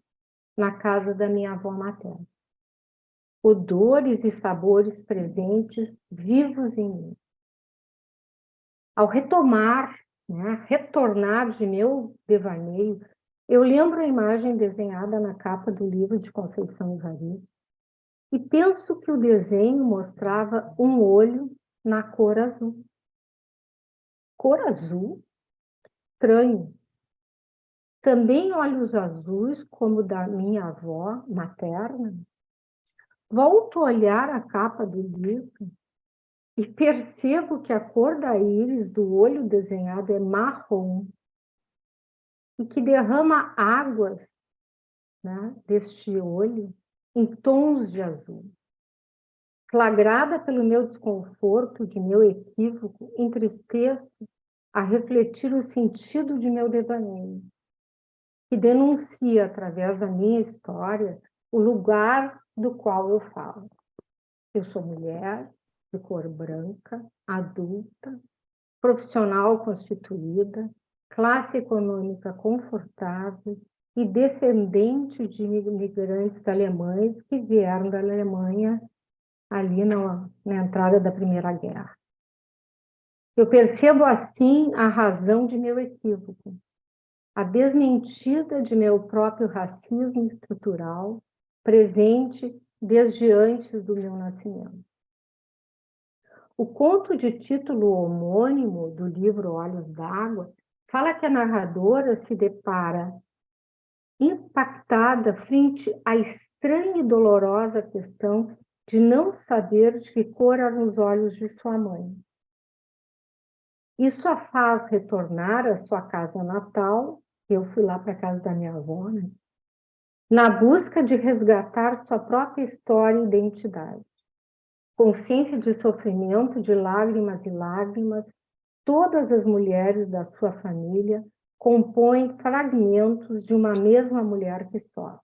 na casa da minha avó materna. Odores e sabores presentes, vivos em mim. Ao retornar de meu devaneio, eu lembro a imagem desenhada na capa do livro de Conceição Evaristo e penso que o desenho mostrava um olho na cor azul. Cor azul? Estranho. Também olhos azuis, como da minha avó materna. Volto a olhar a capa do livro e percebo que a cor da íris do olho desenhado é marrom e que derrama águas, deste olho em tons de azul. Flagrada pelo meu desconforto, de meu equívoco, entristeço a refletir o sentido de meu devaneio, que denuncia, através da minha história, o lugar do qual eu falo. Eu sou mulher, de cor branca, adulta, profissional constituída, classe econômica confortável e descendente de imigrantes alemães que vieram da Alemanha ali na entrada da Primeira Guerra. Eu percebo assim a razão de meu equívoco, a desmentida de meu próprio racismo estrutural, presente desde antes do meu nascimento. O conto de título homônimo do livro Olhos d'Água fala que a narradora se depara impactada frente à estranha e dolorosa questão de não saber de que cor eram os olhos de sua mãe. Isso a faz retornar à sua casa natal. Eu fui lá para a casa da minha avó, na busca de resgatar sua própria história e identidade. Consciência de sofrimento, de lágrimas e lágrimas, todas as mulheres da sua família compõem fragmentos de uma mesma mulher que sofre.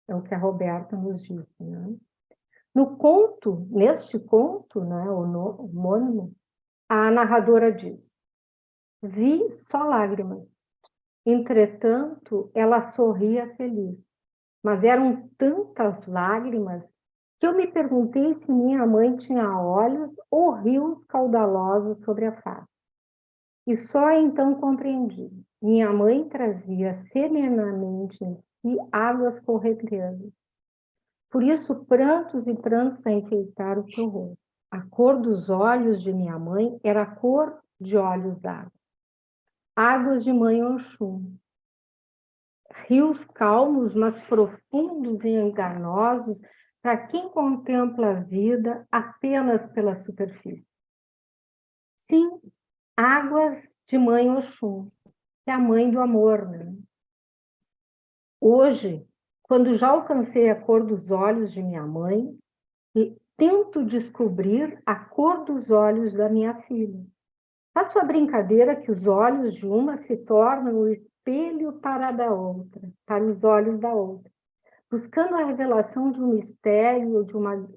É o que a Roberta nos disse, né? No conto, neste conto, né, o homônimo, a narradora diz: vi só lágrimas. Entretanto, ela sorria feliz. Mas eram tantas lágrimas que eu me perguntei se minha mãe tinha olhos ou rios caudalosos sobre a face. E só então compreendi. Minha mãe trazia serenamente em si águas correntezas. Por isso, prantos e prantos a enfeitaram seu rosto. A cor dos olhos de minha mãe era a cor de olhos d'água. Águas de mãe Oxum. Rios calmos, mas profundos e enganosos para quem contempla a vida apenas pela superfície. Sim, águas de mãe Oxum, que é a mãe do amor, né? Hoje, quando já alcancei a cor dos olhos de minha mãe, tento descobrir a cor dos olhos da minha filha. Faço a brincadeira que os olhos de uma se tornam o espelho para a da outra, para os olhos da outra, buscando a revelação de um mistério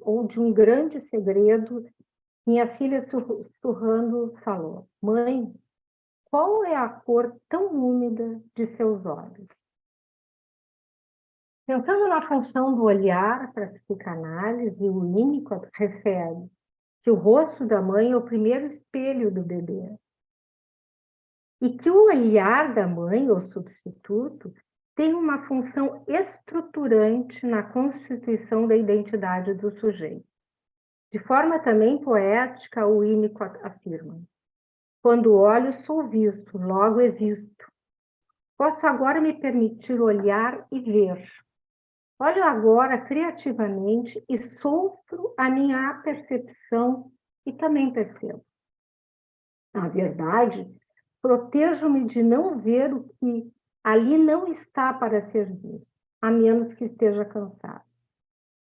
ou de um grande segredo. Minha filha, sussurrando, falou: mãe, qual é a cor tão úmida de seus olhos? Pensando na função do olhar para a psicanálise, o Winnicott refere que o rosto da mãe é o primeiro espelho do bebê e que o olhar da mãe, ou substituto, tem uma função estruturante na constituição da identidade do sujeito. De forma também poética, o Winnicott afirma: quando olho, sou visto, logo existo. Posso agora me permitir olhar e ver. Olho agora criativamente e sofro a minha apercepção e também percebo. Na verdade, protejo-me de não ver o que ali não está para ser visto, a menos que esteja cansado.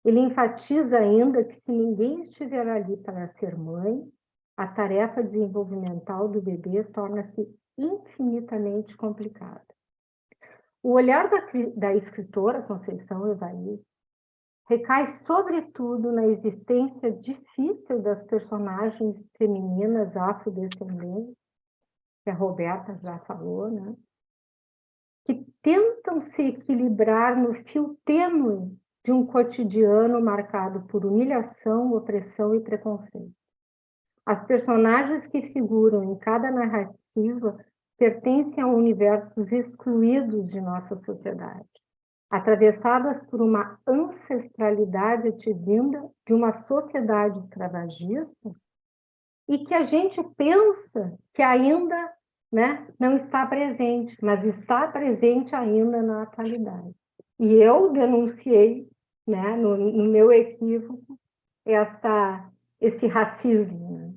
Ele enfatiza ainda que se ninguém estiver ali para ser mãe, a tarefa desenvolvimental do bebê torna-se infinitamente complicada. O olhar da escritora Conceição Evaristo recai sobretudo na existência difícil das personagens femininas afrodescendentes, que a Roberta já falou, né? Que tentam se equilibrar no fio tênue de um cotidiano marcado por humilhação, opressão e preconceito. As personagens que figuram em cada narrativa pertencem a universos excluídos de nossa sociedade, atravessadas por uma ancestralidade advinda de uma sociedade escravagista e que a gente pensa que ainda, né, não está presente, mas está presente ainda na atualidade. E eu denunciei, né, no meu equívoco, esse racismo. Né?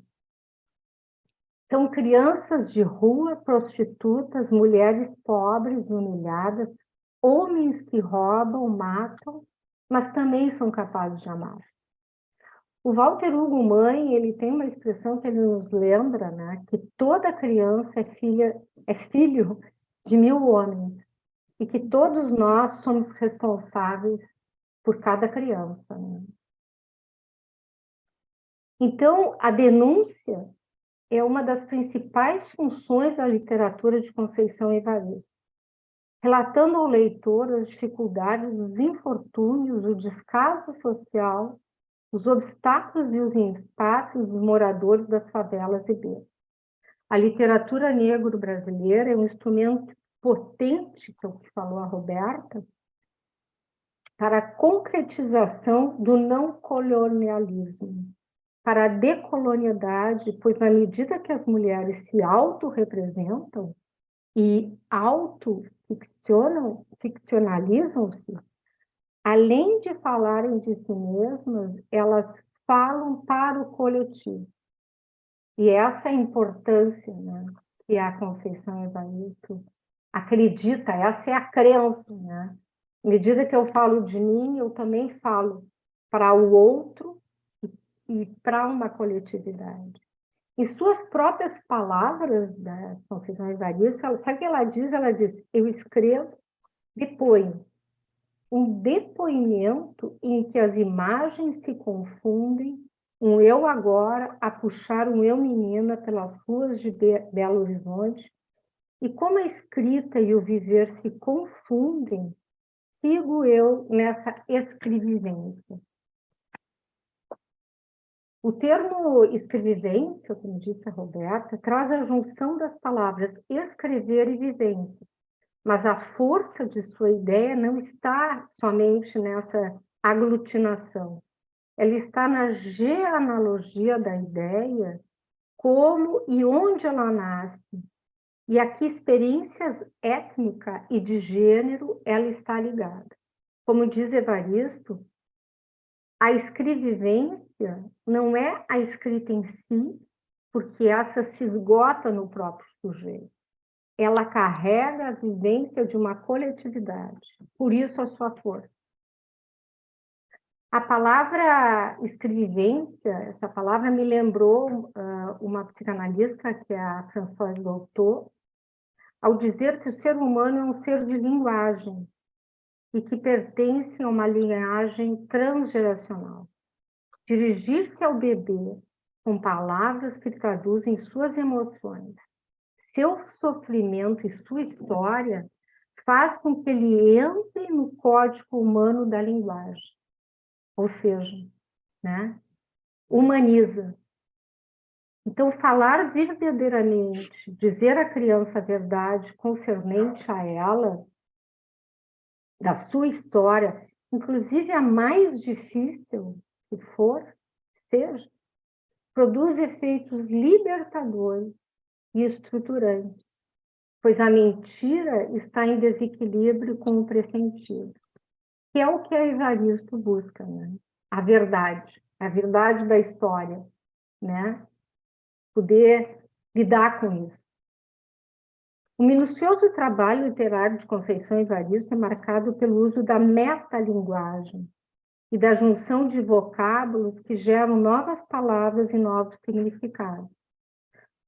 São crianças de rua, prostitutas, mulheres pobres, humilhadas, homens que roubam, matam, mas também são capazes de amar. O Walter Hugo Mãe, ele tem uma expressão que ele nos lembra, né, que toda criança é filho de 1000 homens e que todos nós somos responsáveis por cada criança. Né? Então, a denúncia é uma das principais funções da literatura de Conceição Evaristo, relatando ao leitor as dificuldades, os infortúnios, o descaso social, os obstáculos e os impasses dos moradores das favelas e becos. A literatura negro brasileira é um instrumento potente, que é o que falou a Roberta, para a concretização do não colonialismo, para a decolonialidade, pois na medida que as mulheres se autorrepresentam e ficcionalizam-se, além de falarem de si mesmas, elas falam para o coletivo. E essa é a importância, né, que a Conceição Evaristo acredita, essa é a crença, né, medida que eu falo de mim, eu também falo para o outro e para uma coletividade. Em suas próprias palavras, da Conceição Evaristo, sabe o que ela diz? Ela diz, eu escrevo, deponho. Um depoimento em que as imagens se confundem, um eu agora a puxar um eu menina pelas ruas de Belo Horizonte, e como a escrita e o viver se confundem, sigo eu nessa escrevivência. O termo escrevivência, como disse a Roberta, traz a junção das palavras escrever e vivência, mas a força de sua ideia não está somente nessa aglutinação, ela está na genealogia da ideia, como e onde ela nasce, e a que experiências étnica e de gênero ela está ligada. Como diz Evaristo, a escrevivência não é a escrita em si, porque essa se esgota no próprio sujeito. Ela carrega a vivência de uma coletividade, por isso a sua força. A palavra escrevivência, essa palavra me lembrou uma psicanalista, que é a Françoise Dolto, ao dizer que o ser humano é um ser de linguagem e que pertence a uma linhagem transgeracional. Dirigir-se ao bebê com palavras que traduzem suas emoções, seu sofrimento e sua história faz com que ele entre no código humano da linguagem, ou seja, né, humaniza. Então, falar verdadeiramente, dizer à criança a verdade concernente a ela, da sua história, inclusive a mais difícil que for, seja, produz efeitos libertadores e estruturantes, pois a mentira está em desequilíbrio com o pressentido, que é o que a Evaristo busca, né? A verdade da história, né? Poder lidar com isso. O minucioso trabalho literário de Conceição Evaristo é marcado pelo uso da metalinguagem e da junção de vocábulos que geram novas palavras e novos significados.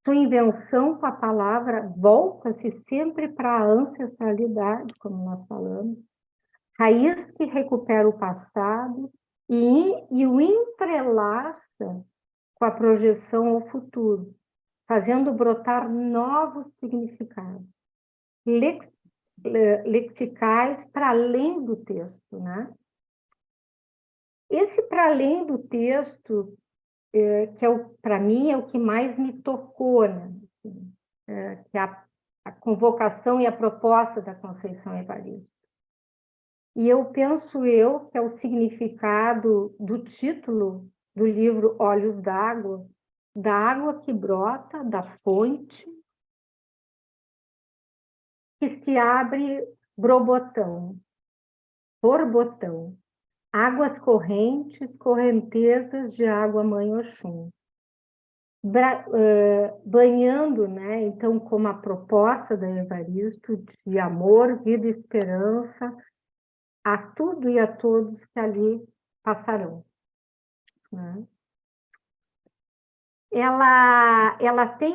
Sua invenção com a palavra volta-se sempre para a ancestralidade, como nós falamos, raiz que recupera o passado e o entrelaça com a projeção ao futuro, fazendo brotar novos significados, lexicais para além do texto, né? Esse para além do texto, que para mim é o que mais me tocou, né? Que é a convocação e a proposta da Conceição Evaristo. E eu penso que é o significado do título do livro Olhos d'Água, da água que brota da fonte, que se abre borbotão, águas correntes, correntezas de água mãe Oxum. Banhando, né, então, como a proposta da Evaristo de amor, vida e esperança a tudo e a todos que ali passarão, né? Ela tem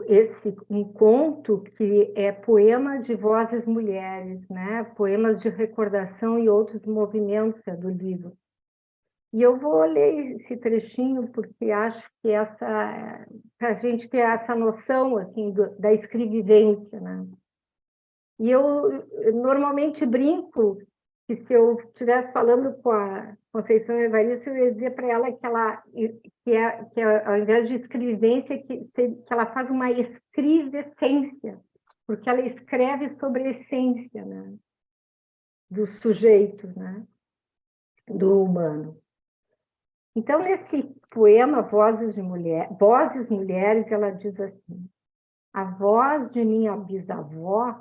esse conto que é poema de vozes mulheres, né? Poemas de recordação e outros movimentos do livro. E eu vou ler esse trechinho porque acho que para a gente ter essa noção assim da escrevivência, né? E eu normalmente brinco que se eu estivesse falando com a Conceição Evaristo, eu ia dizer para ela que ao invés de escrevivência, que ela faz uma escrevescência, porque ela escreve sobre a essência, né, do sujeito, né, do humano. Então, nesse poema Vozes Mulheres, ela diz assim: a voz de minha bisavó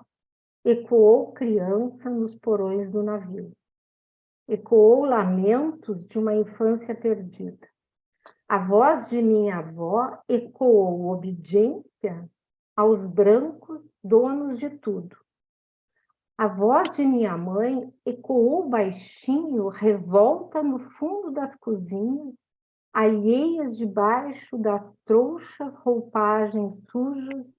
ecoou criança nos porões do navio. Ecoou lamentos de uma infância perdida. A voz de minha avó ecoou obediência aos brancos donos de tudo. A voz de minha mãe ecoou baixinho, revolta no fundo das cozinhas, alheias debaixo das trouxas roupagens sujas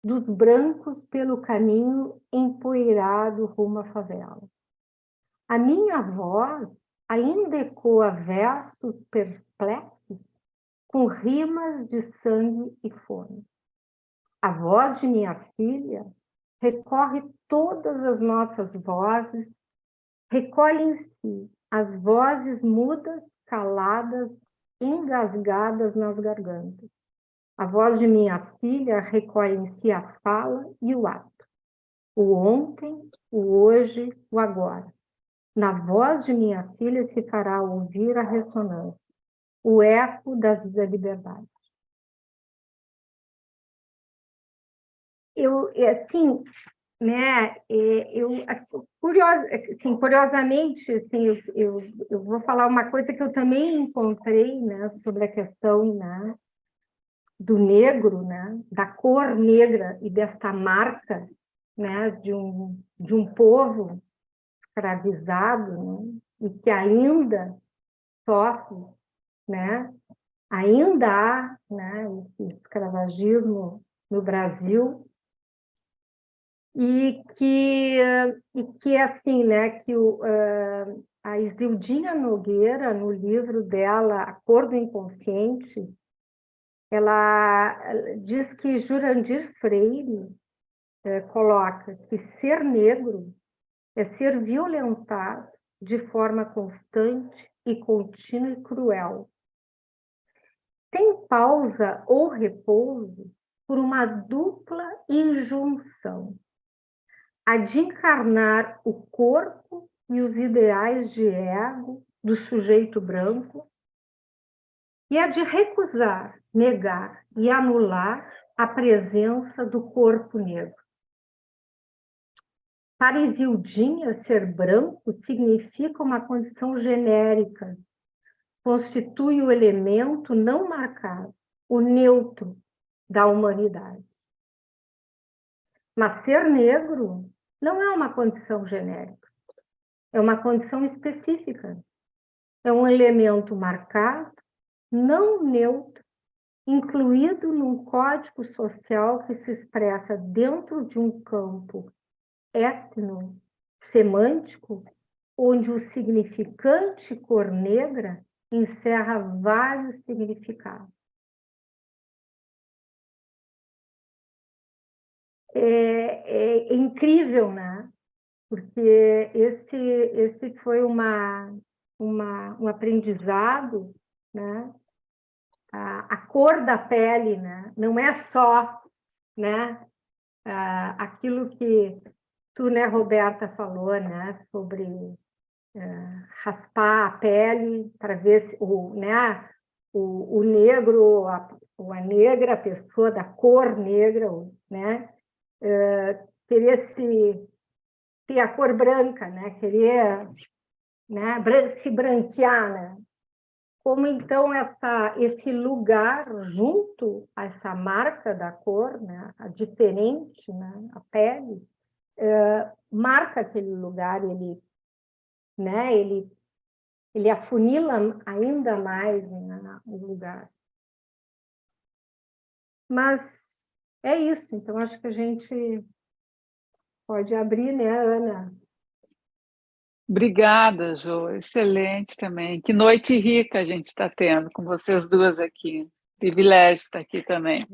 dos brancos pelo caminho empoeirado rumo à favela. A minha voz ainda ecoa versos perplexos com rimas de sangue e fome. A voz de minha filha recorre todas as nossas vozes, recolhe em si as vozes mudas, caladas, engasgadas nas gargantas. A voz de minha filha recolhe em si a fala e o ato, o ontem, o hoje, o agora. Na voz de minha filha se fará ouvir a ressonância, o eco da liberdade. Assim, né, curiosamente, assim, eu vou falar uma coisa que eu também encontrei, né, sobre a questão, né, do negro, né, da cor negra e desta marca, né, de um povo escravizado, né, e que ainda sofre, né, ainda há, né, esse escravagismo no Brasil, e que assim, né, que a Isildinha Nogueira, no livro dela, A Cor do Inconsciente, ela diz que Jurandir Freire coloca que ser negro é ser violentado de forma constante e contínua e cruel, sem pausa ou repouso, por uma dupla injunção: a de encarnar o corpo e os ideais de ego do sujeito branco, e a de recusar, negar e anular a presença do corpo negro. Para Isildinha, ser branco significa uma condição genérica, constitui o elemento não marcado, o neutro da humanidade. Mas ser negro não é uma condição genérica, é uma condição específica. É um elemento marcado, não neutro, incluído num código social que se expressa dentro de um campo etno-semântico, onde o significante cor negra encerra vários significados. É incrível, né? Porque esse foi um aprendizado, né? A cor da pele, né? Não é só, né, aquilo que tu, né, Roberta, falou, né, sobre raspar a pele para ver se né, o negro, a negra, a pessoa da cor negra, né, querer ter a cor branca, né, querer, né, se branquear, né? Como então esse lugar junto a essa marca da cor, né, a diferente, né, a pele, marca aquele lugar, né, ele afunila ainda mais, né, o lugar. Mas é isso, então acho que a gente pode abrir, né, Ana? Obrigada, Jo. Excelente também. Que noite rica a gente está tendo com vocês duas aqui. Privilégio estar aqui também.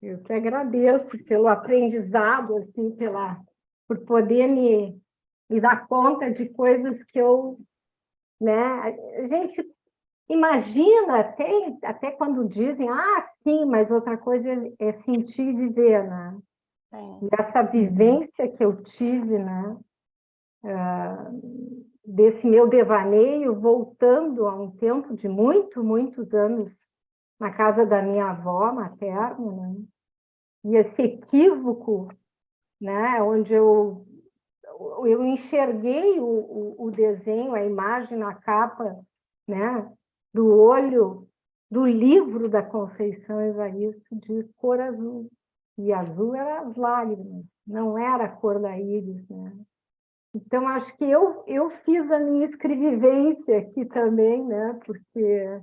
Eu que agradeço pelo aprendizado, assim, por poder me dar conta de coisas que eu, né? A gente imagina até quando dizem, sim, mas outra coisa é sentir e viver, né? E essa vivência que eu tive, né? Desse meu devaneio, voltando a um tempo de muitos anos na casa da minha avó materna, né? E esse equívoco, né? Onde eu enxerguei o desenho, a imagem na capa, né? Do olho do livro da Conceição Evaristo de cor azul. e azul eram as lágrimas, não era a cor da íris, né? Então, acho que eu fiz a minha escrevivência aqui também, né? Porque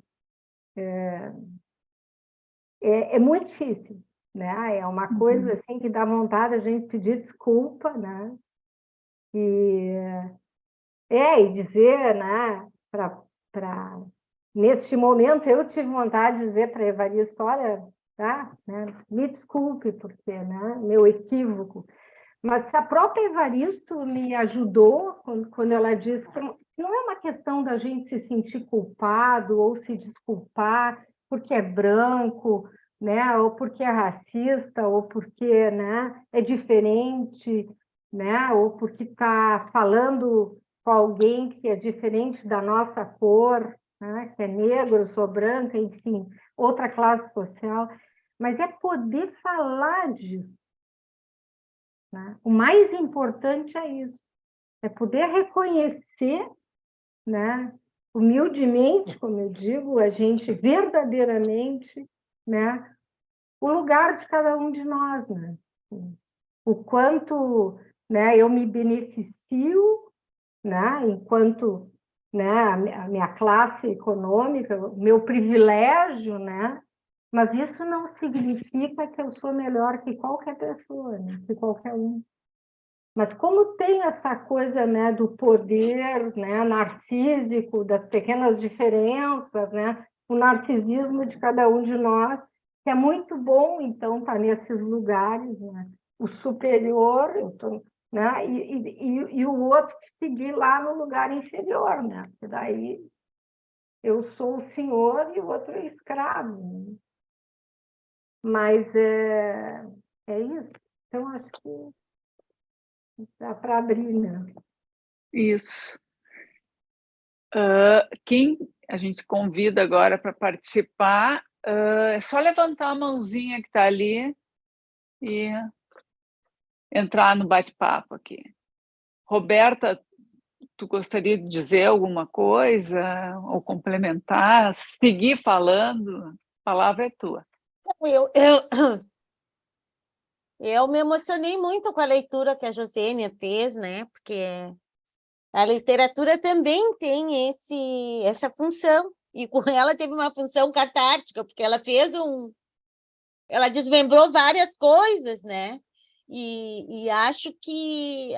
é muito difícil, né? É uma coisa assim que dá vontade a gente pedir desculpa, né? E dizer, né? Neste momento eu tive vontade de dizer para a Evaristo, olha, tá? Né? Me desculpe, porque, né? Meu equívoco. Mas a própria Evaristo me ajudou quando ela disse que não é uma questão da gente se sentir culpado ou se desculpar porque é branco, né, ou porque é racista, ou porque, né, é diferente, né, ou porque está falando com alguém que é diferente da nossa cor, né, que é negro, sou branca, enfim, outra classe social. Mas é poder falar disso. Né? O mais importante é isso, é poder reconhecer, né, humildemente, como eu digo, a gente verdadeiramente, né, o lugar de cada um de nós, né? O quanto, né, eu me beneficio, né, enquanto, né, a minha classe econômica, o meu privilégio, né, mas isso não significa que eu sou melhor que qualquer pessoa, né, que qualquer um. Mas como tem essa coisa, né, do poder, né, narcísico, das pequenas diferenças, né, o narcisismo de cada um de nós, que é muito bom, então, estar nesses lugares, né, o superior, né, e o outro que seguir lá no lugar inferior, né, porque daí eu sou o senhor e o outro é escravo. Né? Mas é isso. Então, acho que dá para abrir, né? Isso. Quem a gente convida agora para participar, é só levantar a mãozinha que está ali e entrar no bate-papo aqui. Roberta, tu gostaria de dizer alguma coisa ou complementar, seguir falando? A palavra é tua. Eu me emocionei muito com a leitura que a Josênia fez, né? Porque a literatura também tem essa função, e com ela teve uma função catártica, porque ela fez ela desmembrou várias coisas, né? E acho que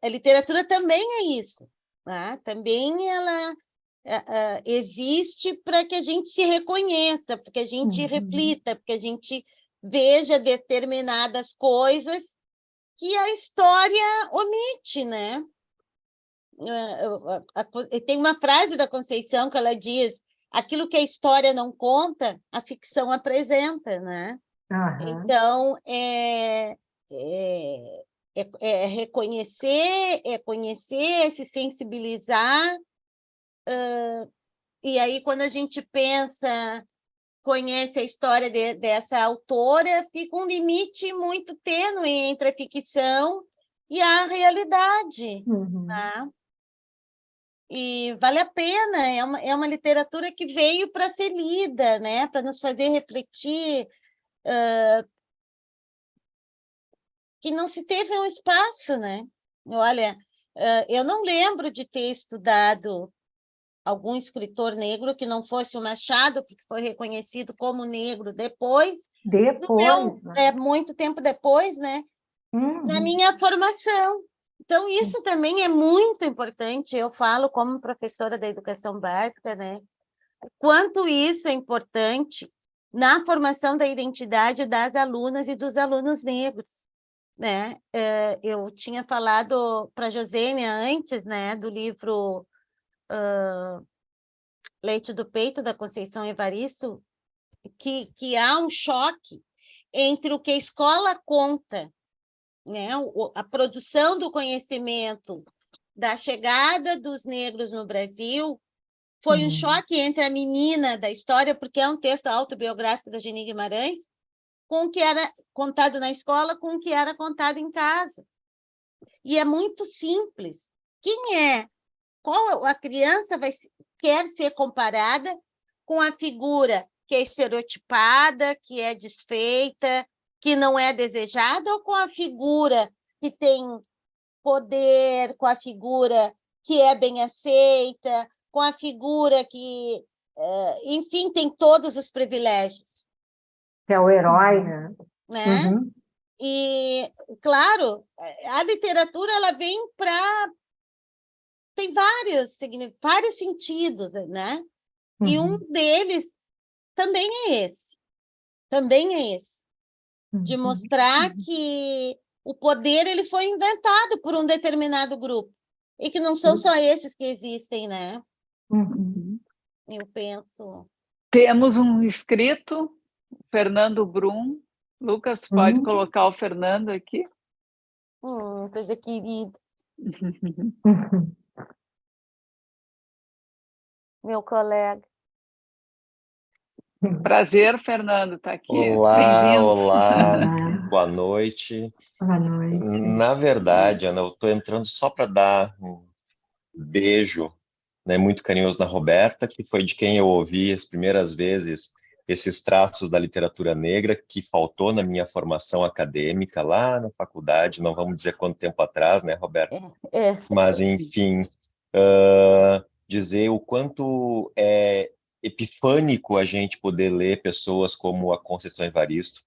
a literatura também é isso, né? Também ela existe para que a gente se reconheça, para que a gente reflita, para que a gente veja determinadas coisas que a história omite, né? Tem uma frase da Conceição que ela diz: aquilo que a história não conta, a ficção apresenta, né? Então, reconhecer, conhecer, se sensibilizar, e aí, quando a gente pensa, conhece a história dessa autora, fica um limite muito tênue entre a ficção e a realidade, né? E vale a pena, é uma literatura que veio para ser lida, né? Para nos fazer refletir, que não se teve um espaço, né? Olha, eu não lembro de ter estudado algum escritor negro que não fosse o Machado, porque foi reconhecido como negro depois, muito tempo depois, né? Na minha formação. Então, isso também é muito importante. Eu falo como professora da educação básica, né? Quanto isso é importante na formação da identidade das alunas e dos alunos negros, né? Eu tinha falado para a Josênia antes, né, do livro Leite do Peito, da Conceição Evaristo, que há um choque entre o que a escola conta, né, a produção do conhecimento da chegada dos negros no Brasil, foi um choque entre a menina da história, porque é um texto autobiográfico da Geni Guimarães, com o que era contado na escola, com o que era contado em casa. E é muito simples. Qual a criança quer ser comparada com a figura que é estereotipada, que é desfeita, que não é desejada ou com a figura que tem poder, com a figura que é bem aceita, com a figura que, enfim, tem todos os privilégios? Que é o herói, né? Né? Uhum. E, claro, a literatura ela vem para... Tem vários sentidos, né? E um deles também é esse. Também é esse. De mostrar que o poder ele foi inventado por um determinado grupo. E que não são só esses que existem, né? Eu penso... Temos um inscrito, Fernando Brum. Lucas, pode colocar o Fernando aqui? Coisa querida. Meu colega. Prazer, Fernando, está aqui. Olá, Bem-vindo. olá, boa noite. Boa noite. Na verdade, Ana, eu estou entrando só para dar um beijo, né, muito carinhoso na Roberta, que foi de quem eu ouvi as primeiras vezes esses traços da literatura negra, que faltou na minha formação acadêmica lá na faculdade, não vamos dizer quanto tempo atrás, né, Roberta? Mas, enfim, dizer o quanto é epifânico a gente poder ler pessoas como a Conceição Evaristo,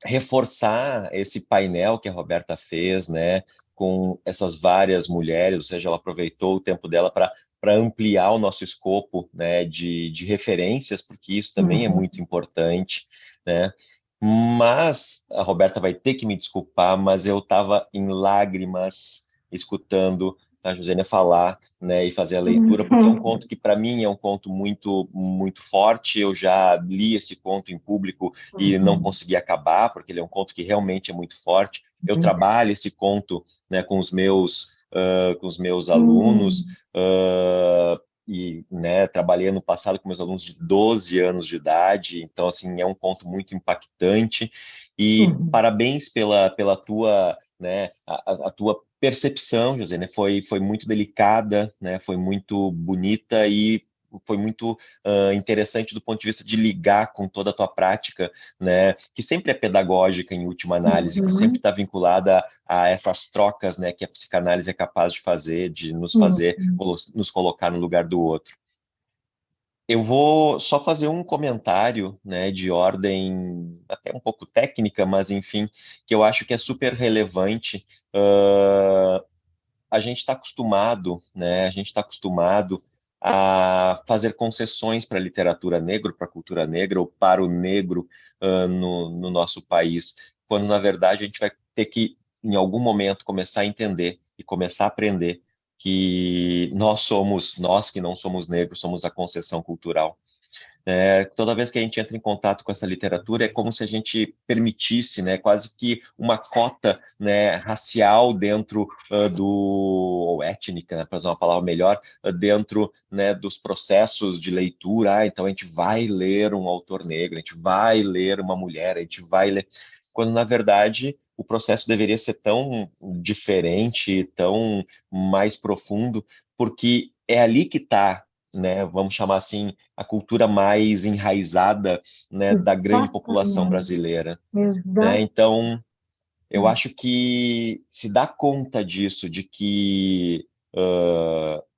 reforçar esse painel que a Roberta fez, né, com essas várias mulheres, ou seja, ela aproveitou o tempo dela para ampliar o nosso escopo, né, de referências, porque isso também é muito importante, né? Mas a Roberta vai ter que me desculpar, mas eu estava em lágrimas escutando a Josênia falar, né, e fazer a leitura, porque é um conto que para mim é um conto muito muito forte. Eu já li esse conto em público e não consegui acabar, porque ele é um conto que realmente é muito forte. Eu trabalho esse conto, né, com os meus alunos, e, né, trabalhei no passado com meus alunos de 12 anos de idade, então, assim, é um conto muito impactante, e parabéns pela tua, né, a tua percepção, José, né, foi muito delicada, né, foi muito bonita e foi muito interessante do ponto de vista de ligar com toda a tua prática, né, que sempre é pedagógica em última análise, que sempre está vinculada a essas trocas, né, que a psicanálise é capaz de fazer, de nos fazer nos colocar no lugar do outro. Eu vou só fazer um comentário, né, de ordem até um pouco técnica, mas enfim, que eu acho que é super relevante. A gente está acostumado, né? A gente está acostumado a fazer concessões para a literatura negra, para a cultura negra ou para o negro no nosso país, quando na verdade a gente vai ter que, em algum momento, começar a entender e começar a aprender que nós que não somos negros, somos a concessão cultural. Toda vez que a gente entra em contato com essa literatura, é como se a gente permitisse, né, quase que uma cota, né, racial dentro ou étnica, né, para usar uma palavra melhor, dentro, né, dos processos de leitura. Então a gente vai ler um autor negro, a gente vai ler uma mulher, a gente vai ler... Quando, na verdade, o processo deveria ser tão diferente, tão mais profundo, porque é ali que está, né, vamos chamar assim, a cultura mais enraizada, né, da grande população brasileira. Né? Então, eu acho que se dá conta disso, de que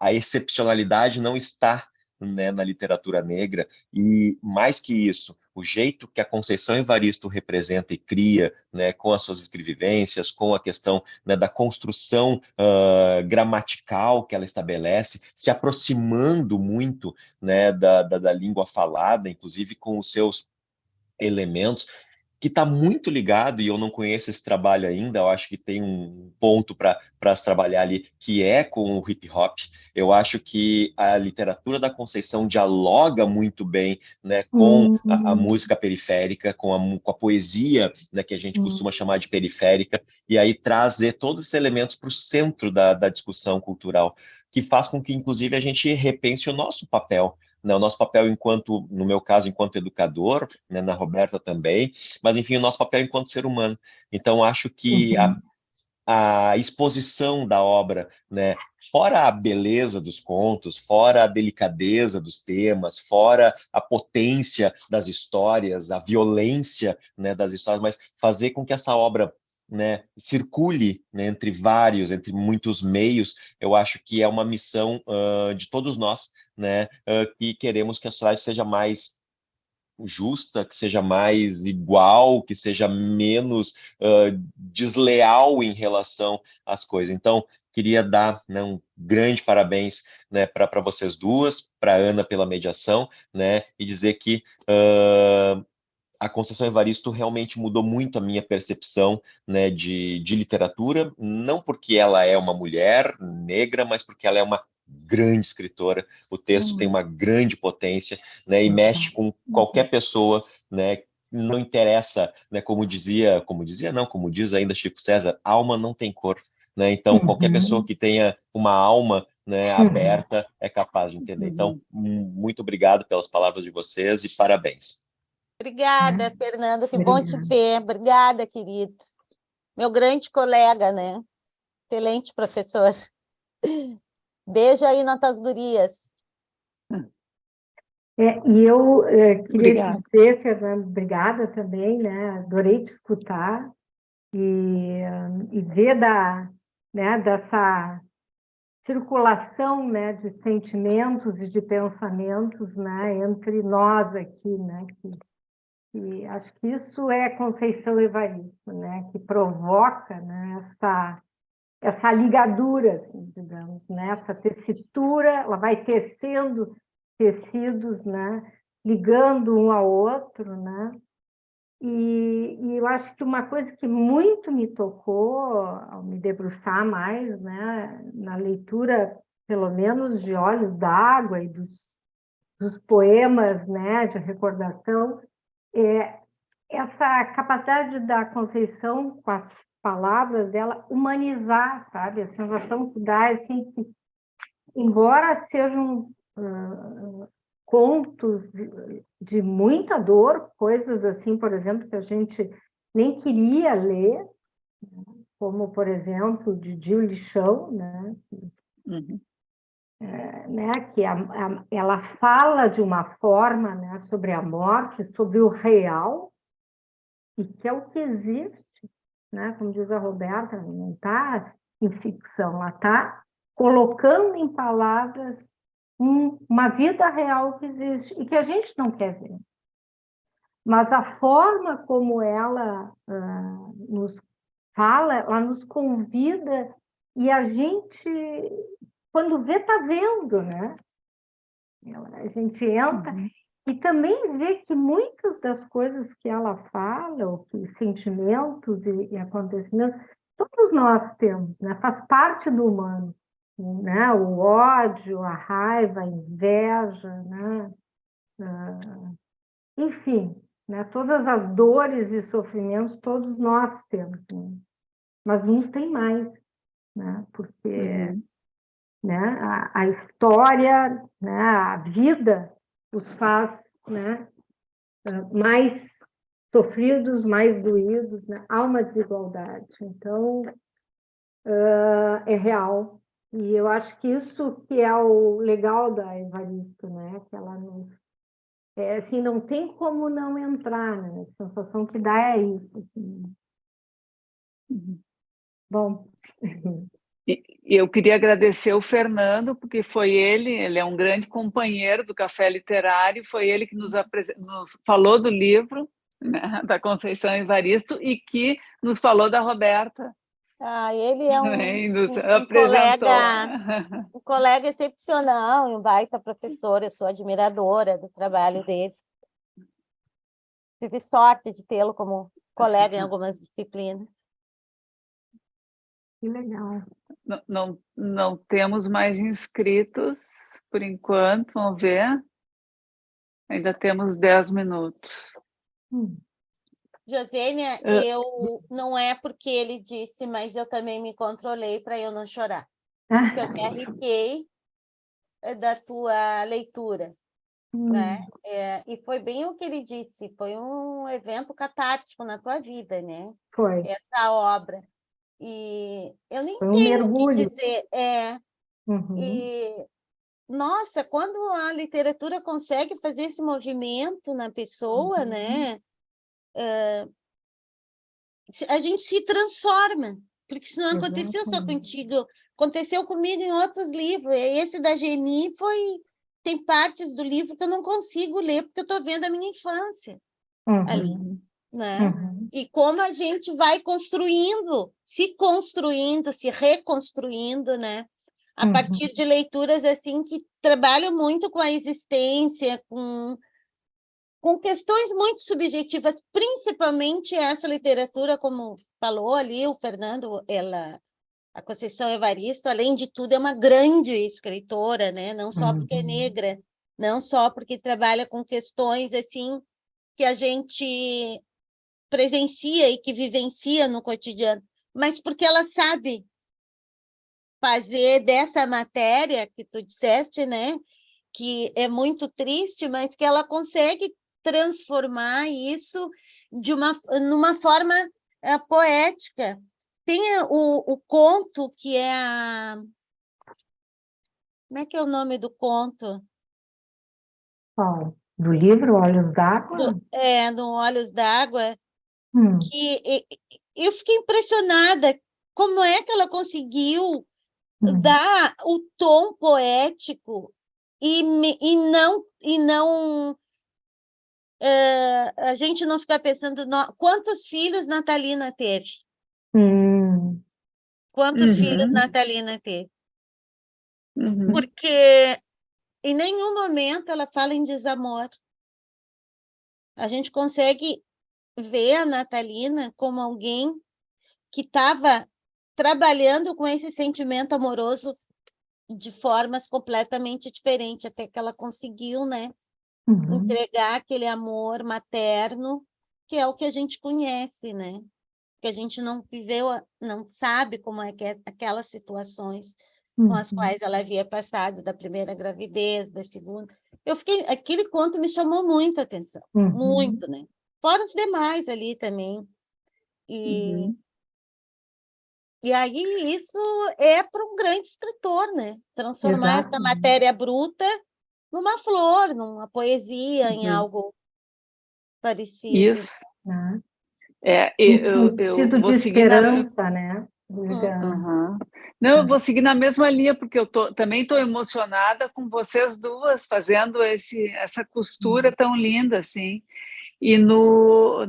a excepcionalidade não está, né, na literatura negra, e mais que isso, o jeito que a Conceição Evaristo representa e cria, né, com as suas escrevivências, com a questão, né, da construção gramatical que ela estabelece, se aproximando muito, né, da língua falada, inclusive com os seus elementos, que está muito ligado, e eu não conheço esse trabalho ainda, eu acho que tem um ponto para se trabalhar ali, que é com o hip hop. Eu acho que a literatura da Conceição dialoga muito bem, né, com a música periférica, com a poesia, né, que a gente costuma chamar de periférica, e aí trazer todos esses elementos para o centro da discussão cultural, que faz com que, inclusive, a gente repense o nosso papel, né, o nosso papel enquanto, no meu caso, enquanto educador, né, na Roberta também, mas enfim, o nosso papel enquanto ser humano. Então, acho que a exposição da obra, né? Fora a beleza dos contos, fora a delicadeza dos temas, fora a potência das histórias, a violência, né, das histórias, mas fazer com que essa obra, né, circule, né, entre muitos meios, eu acho que é uma missão de todos nós, né, que queremos que a sociedade seja mais justa, que seja mais igual, que seja menos desleal em relação às coisas. Então, queria dar, né, um grande parabéns, né, para vocês duas, para a Ana pela mediação, né, e dizer que a Conceição Evaristo realmente mudou muito a minha percepção, né, de literatura, não porque ela é uma mulher negra, mas porque ela é uma grande escritora. O texto tem uma grande potência, né, e mexe com qualquer pessoa, né, não interessa, né, como não, como diz ainda Chico César, alma não tem cor, né, então qualquer pessoa que tenha uma alma, né, aberta é capaz de entender. Então, muito obrigado pelas palavras de vocês e parabéns. Obrigada, Fernando, que bom te Obrigada. ver. Obrigada, querido. Meu grande colega, né? Excelente professor. Beijo aí nas tuas gurias. E eu queria Obrigada. dizer, Fernando, obrigada também, né? Adorei te escutar e ver né, dessa circulação, né, de sentimentos e de pensamentos, né, entre nós aqui, né? E acho que isso é Conceição Evaristo, né? Que provoca, né, essa ligadura, assim, digamos, né? Essa tessitura, ela vai tecendo tecidos, né? Ligando um ao outro, né? E eu acho que uma coisa que muito me tocou ao me debruçar mais, né? Na leitura, pelo menos de Olhos d'Água e dos poemas, né? De recordação, é essa capacidade da Conceição, com as palavras dela, humanizar, sabe? A sensação que dá, assim, que, embora sejam contos de muita dor, coisas assim, por exemplo, que a gente nem queria ler, como, por exemplo, de Gil Lichão, né? Uhum. Né? Que ela fala de uma forma, né, sobre a morte, sobre o real, e que é o que existe, né? Como diz a Roberta, não está em ficção, ela está colocando em palavras uma vida real que existe e que a gente não quer ver. Mas a forma como ela nos fala, ela nos convida e a gente, quando vê, está vendo, né? A gente entra e também vê que muitas das coisas que ela fala, ou que sentimentos e acontecimentos, todos nós temos, né? Faz parte do humano, né? O ódio, a raiva, a inveja, né? Enfim, né? Todas as dores e sofrimentos todos nós temos, né? Mas uns têm mais, né? Porque né? A história, né? A vida os faz, né? Mais sofridos, mais doídos, né? Há uma desigualdade. Então, é real. E eu acho que isso que é o legal da Evaristo, né? Que ela nos... assim, não tem como não entrar, né? A sensação que dá é isso. Assim. Bom... E eu queria agradecer o Fernando, porque foi ele é um grande companheiro do Café Literário, foi ele que nos falou do livro, né, da Conceição Evaristo, e que nos falou da Roberta. Ele é Também nos um apresentou. colega excepcional, um baita professor, eu sou admiradora do trabalho dele. Tive sorte de tê-lo como colega em algumas disciplinas. Que legal. Não temos mais inscritos, por enquanto, vamos ver. Ainda temos 10 minutos. Josênia, eu não é porque ele disse, mas eu também me controlei para eu não chorar. Porque eu me arrepiei da tua leitura. Né? E foi bem o que ele disse, foi um evento catártico na tua vida, né? Foi. Essa obra. E eu nem Foi um tenho o que mergulho. dizer. Uhum. E, nossa, quando a literatura consegue fazer esse movimento na pessoa, né? A gente se transforma, porque isso não aconteceu só Exatamente. contigo, aconteceu comigo em outros livros. E esse da Geni tem partes do livro que eu não consigo ler, porque eu estou vendo a minha infância ali, Uhum. né? Uhum. E como a gente vai construindo, se reconstruindo, né? A partir de leituras assim que trabalham muito com a existência, com questões muito subjetivas, principalmente essa literatura, como falou ali o Fernando, a Conceição Evaristo, além de tudo, é uma grande escritora, né? Não só porque é negra, não só porque trabalha com questões assim que a gente presencia e que vivencia no cotidiano, mas porque ela sabe fazer dessa matéria que tu disseste, né? Que é muito triste, mas que ela consegue transformar isso numa forma poética. Tem o conto que é Como é que é o nome do conto? Qual? Do livro Olhos d'Água? No Olhos d'Água, Hum. que eu fiquei impressionada como é que ela conseguiu Hum. dar o tom poético e não a gente não ficar pensando quantos filhos Natalina teve? Hum. Quantos filhos Natalina teve? Uhum. Porque em nenhum momento ela fala em desamor. A gente consegue ver a Natalina como alguém que estava trabalhando com esse sentimento amoroso de formas completamente diferentes, até que ela conseguiu, né, entregar aquele amor materno, que é o que a gente conhece, né? Que a gente não viveu, não sabe como é que é aquelas situações com as quais ela havia passado, da primeira gravidez, da segunda. Aquele conto me chamou muita atenção, muito, né? Fora os demais ali também. E aí isso é para um grande escritor, né? Transformar essa matéria bruta numa flor, numa poesia, em algo parecido. Isso. Né? Eu Sentido de vou seguir na. esperança, né? Uhum. Não, eu vou seguir na mesma linha, porque eu também estou emocionada com vocês duas fazendo essa costura tão linda assim. E no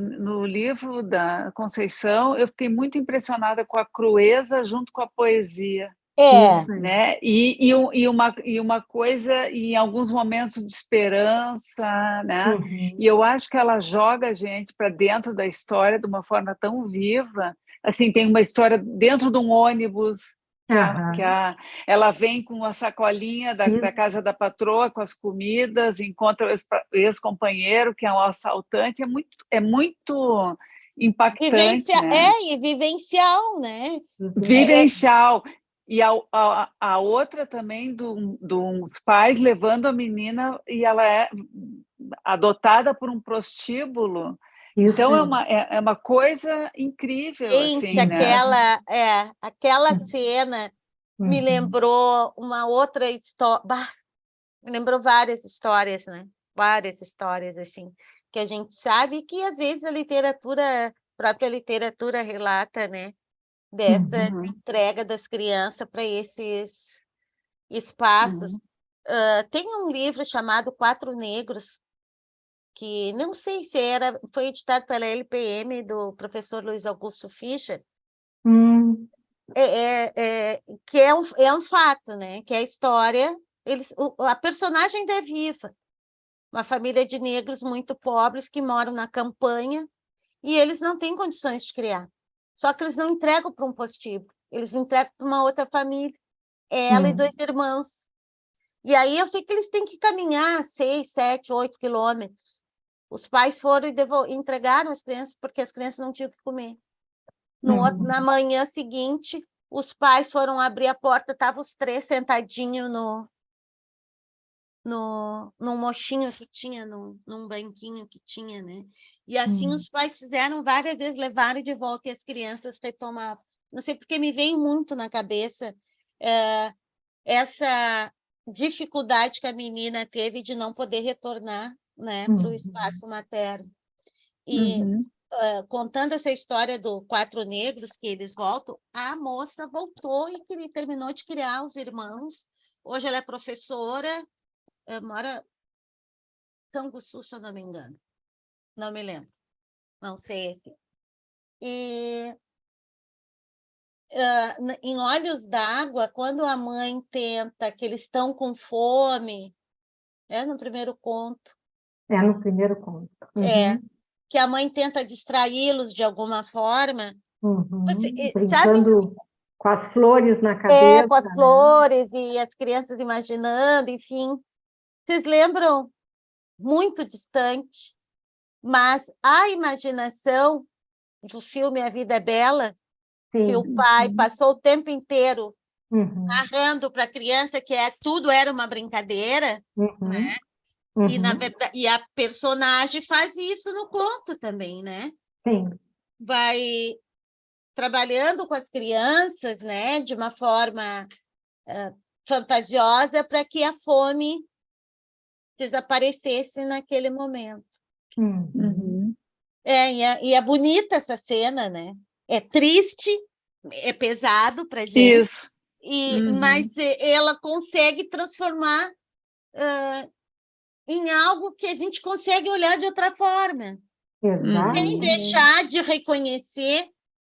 livro da Conceição, eu fiquei muito impressionada com a crueza junto com a poesia, né? E uma coisa, em alguns momentos, de esperança, né? E eu acho que ela joga a gente para dentro da história de uma forma tão viva. Assim, tem uma história dentro de um ônibus, ela vem com a sacolinha da casa da patroa com as comidas, encontra o ex-companheiro, que é um assaltante, é muito impactante, né? E vivencial, né? Vivencial. E a outra também dos pais levando a menina e ela é adotada por um prostíbulo. Então é uma coisa incrível, Gente, assim, né? aquela cena me lembrou uma outra história, me lembrou várias histórias, né? Várias histórias, assim, que a gente sabe que às vezes a própria literatura relata, né? Dessa entrega das crianças para esses espaços. Tem um livro chamado Quatro Negros, que não sei se foi editado pela LPM, do professor Luiz Augusto Fischer, que é um fato, né? Que é a história, a personagem ainda é viva, uma família de negros muito pobres que moram na campanha e eles não têm condições de criar. Só que eles não entregam para um postíbulo, eles entregam para uma outra família, ela e dois irmãos. E aí eu sei que eles têm que caminhar 6, 7, 8 quilômetros. Os pais foram e entregaram as crianças porque as crianças não tinham o que comer. Na manhã seguinte, os pais foram abrir a porta, estavam os três sentadinhos num mochinho que tinha, num banquinho que tinha, né? E assim os pais fizeram várias vezes, levaram de volta e as crianças retomavam. não sei porque me veio muito na cabeça essa dificuldade que a menina teve de não poder retornar, né, para o espaço materno. E contando essa história do Quatro Negros, que eles voltam, a moça voltou e terminou de criar os irmãos. Hoje ela é professora, mora em Canguçu, se eu não me engano. Não me lembro. Não sei. E em Olhos d'Água, quando a mãe tenta, que eles estão com fome, no primeiro conto. É no primeiro conto. Que a mãe tenta distraí-los de alguma forma. Sabe? Brincando com as flores na cabeça. Com as flores, né? E as crianças imaginando, enfim. Vocês lembram? Muito distante, mas a imaginação do filme A Vida é Bela, que o pai passou o tempo inteiro narrando para a criança que tudo era uma brincadeira, né? E, na verdade, e a personagem faz isso no conto também, né? Sim. Vai trabalhando com as crianças, né, de uma forma fantasiosa para que a fome desaparecesse naquele momento. E é bonita essa cena, né? É triste, é pesado para a gente. Isso. Mas ela consegue transformar em algo que a gente consegue olhar de outra forma. Sem deixar de reconhecer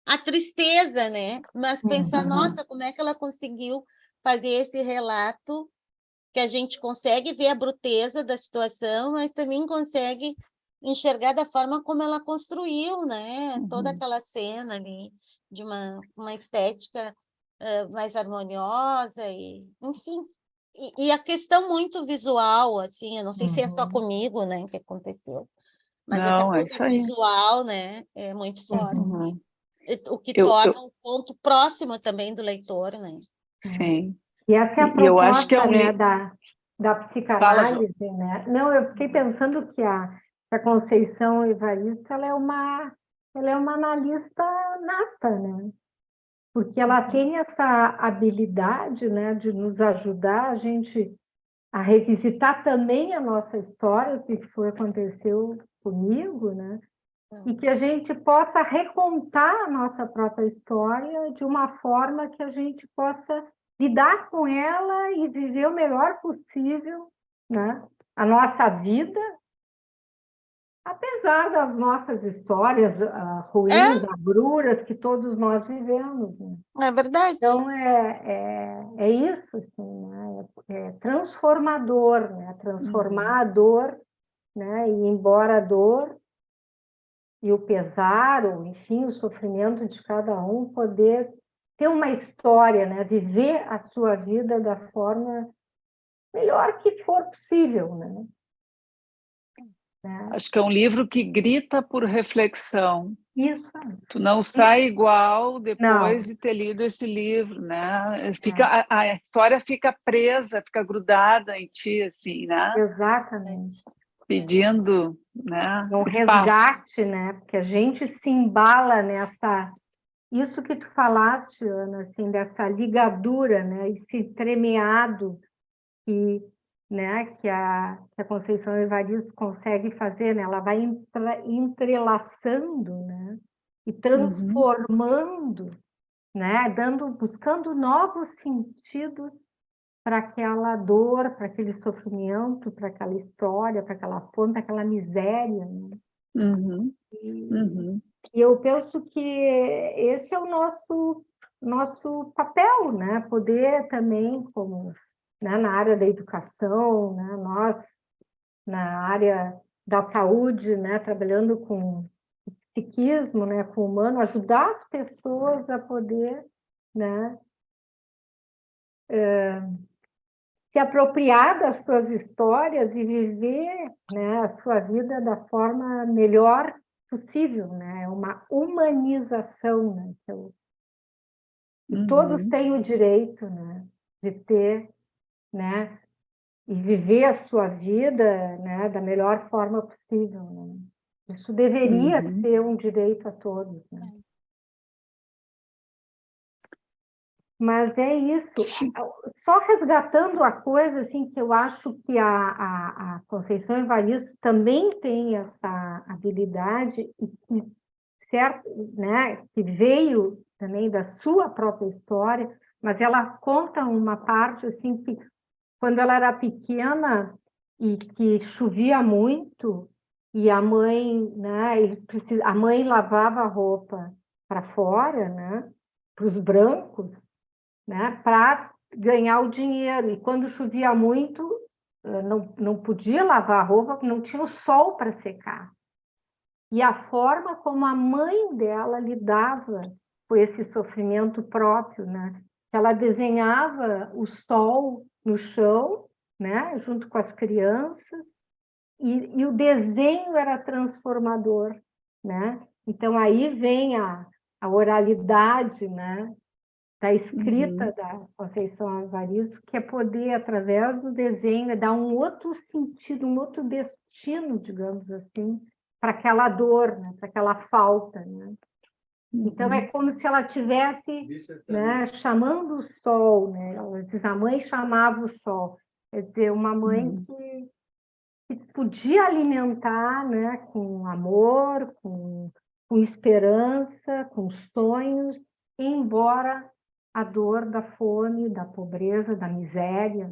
a tristeza, né? Mas pensar, nossa, como é que ela conseguiu fazer esse relato, que a gente consegue ver a bruteza da situação, mas também consegue enxergar da forma como ela construiu, né? Toda aquela cena ali, de uma estética mais harmoniosa, e, enfim. E a questão muito visual, assim, eu não sei se é só comigo, né, que aconteceu, mas essa coisa visual, né, é muito forte. O que torna um ponto próximo também do leitor, né? Sim. E essa é a proposta, eu acho que né, da psicanálise, Fala, né? Não, eu fiquei pensando que a Conceição Evaristo, ela é uma analista nata, né? Porque ela tem essa habilidade, né, de nos ajudar a gente a revisitar também a nossa história, o que aconteceu comigo, né? E que a gente possa recontar a nossa própria história de uma forma que a gente possa lidar com ela e viver o melhor possível, né? A nossa vida, apesar das nossas histórias ruins, agruras que todos nós vivemos, né? É verdade. Então, é isso, assim, né? É transformador, né? Transformar a dor, né? E embora a dor e o pesar, ou enfim, o sofrimento de cada um, poder ter uma história, né? Viver a sua vida da forma melhor que for possível, né? Acho que é um livro que grita por reflexão. Isso. Tu não sai igual depois de ter lido esse livro, né? A história fica presa, fica grudada em ti, assim, né? Exatamente. Pedindo, né? Um resgate, né? Porque a gente se embala nessa... Isso que tu falaste, Ana, assim, dessa ligadura, né? Esse entremeado que a Conceição Evaristo consegue fazer, né? Ela vai entrelaçando, né? E transformando, né? Buscando novos sentidos para aquela dor, para aquele sofrimento, para aquela história, para aquela fome, para aquela miséria, né? E eu penso que esse é o nosso papel, né? Poder também, como, né, na área da educação, né? Nós, na área da saúde, né? Trabalhando com psiquismo, né? Com o humano, ajudar as pessoas a poder, né? Se apropriar das suas histórias e viver, né, a sua vida da forma melhor possível, né? Uma humanização, né? E todos têm o direito, né, de ter, né, e viver a sua vida, né, da melhor forma possível, né? Isso deveria ser um direito a todos, né? Mas é isso. Só resgatando a coisa, assim, que eu acho que a Conceição Evaristo também tem essa habilidade e que, certo, né, que veio também da sua própria história, mas ela conta uma parte, assim, que quando ela era pequena e que chovia muito, e a mãe, né, a mãe lavava a roupa para fora, né, para os brancos, né, para ganhar o dinheiro. E quando chovia muito, não podia lavar a roupa, porque não tinha o sol para secar. E a forma como a mãe dela lidava com esse sofrimento próprio, né? Ela desenhava o sol no chão, né, junto com as crianças, e o desenho era transformador, né? Então aí vem a oralidade, né, da escrita da Conceição Evaristo, que é poder, através do desenho, dar um outro sentido, um outro destino, digamos assim, para aquela dor, né, para aquela falta, né? Então é como se ela tivesse, né, chamando o sol, né? Ela diz, a mãe chamava o sol, quer dizer, uma mãe que podia alimentar, né, com amor, com esperança, com sonhos, embora a dor da fome, da pobreza, da miséria.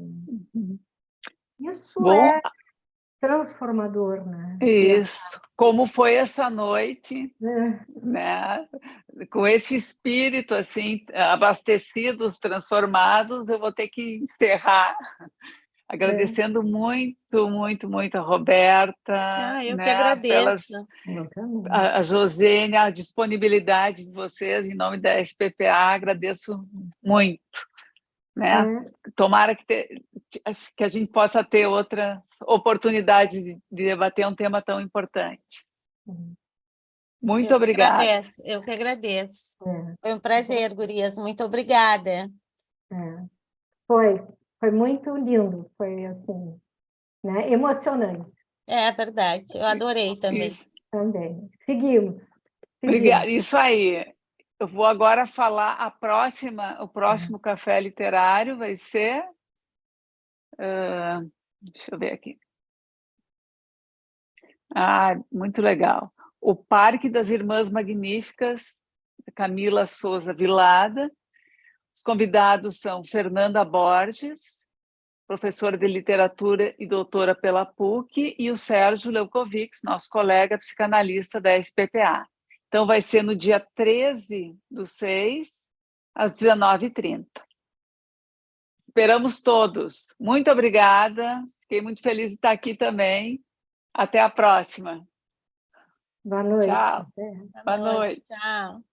Isso Bom, é transformador, né? isso. Como foi essa noite, É. né? Com esse espírito assim, abastecidos, transformados, eu vou ter que encerrar agradecendo muito, muito, muito a Roberta, Eu que né, agradeço. a Josênia, a disponibilidade de vocês em nome da SPPA, agradeço muito, né? Tomara que a gente possa ter outras oportunidades de debater um tema tão importante. Muito obrigada. Eu que agradeço. Foi um prazer, gurias. Muito obrigada. Foi muito lindo, foi assim, né, emocionante. É verdade, eu adorei também. Isso. Também. Seguimos. Obrigada. Isso aí. Eu vou agora falar o próximo café literário vai ser... deixa eu ver aqui. Muito legal. O Parque das Irmãs Magníficas, Camila Souza Vilada. Os convidados são Fernanda Borges, professora de literatura e doutora pela PUC, e o Sérgio Leukovics, nosso colega psicanalista da SPPA. Então, vai ser no dia 13/6, às 19h30. Esperamos todos. Muito obrigada. Fiquei muito feliz de estar aqui também. Até a próxima. Boa noite. Tchau. Boa noite. Tchau.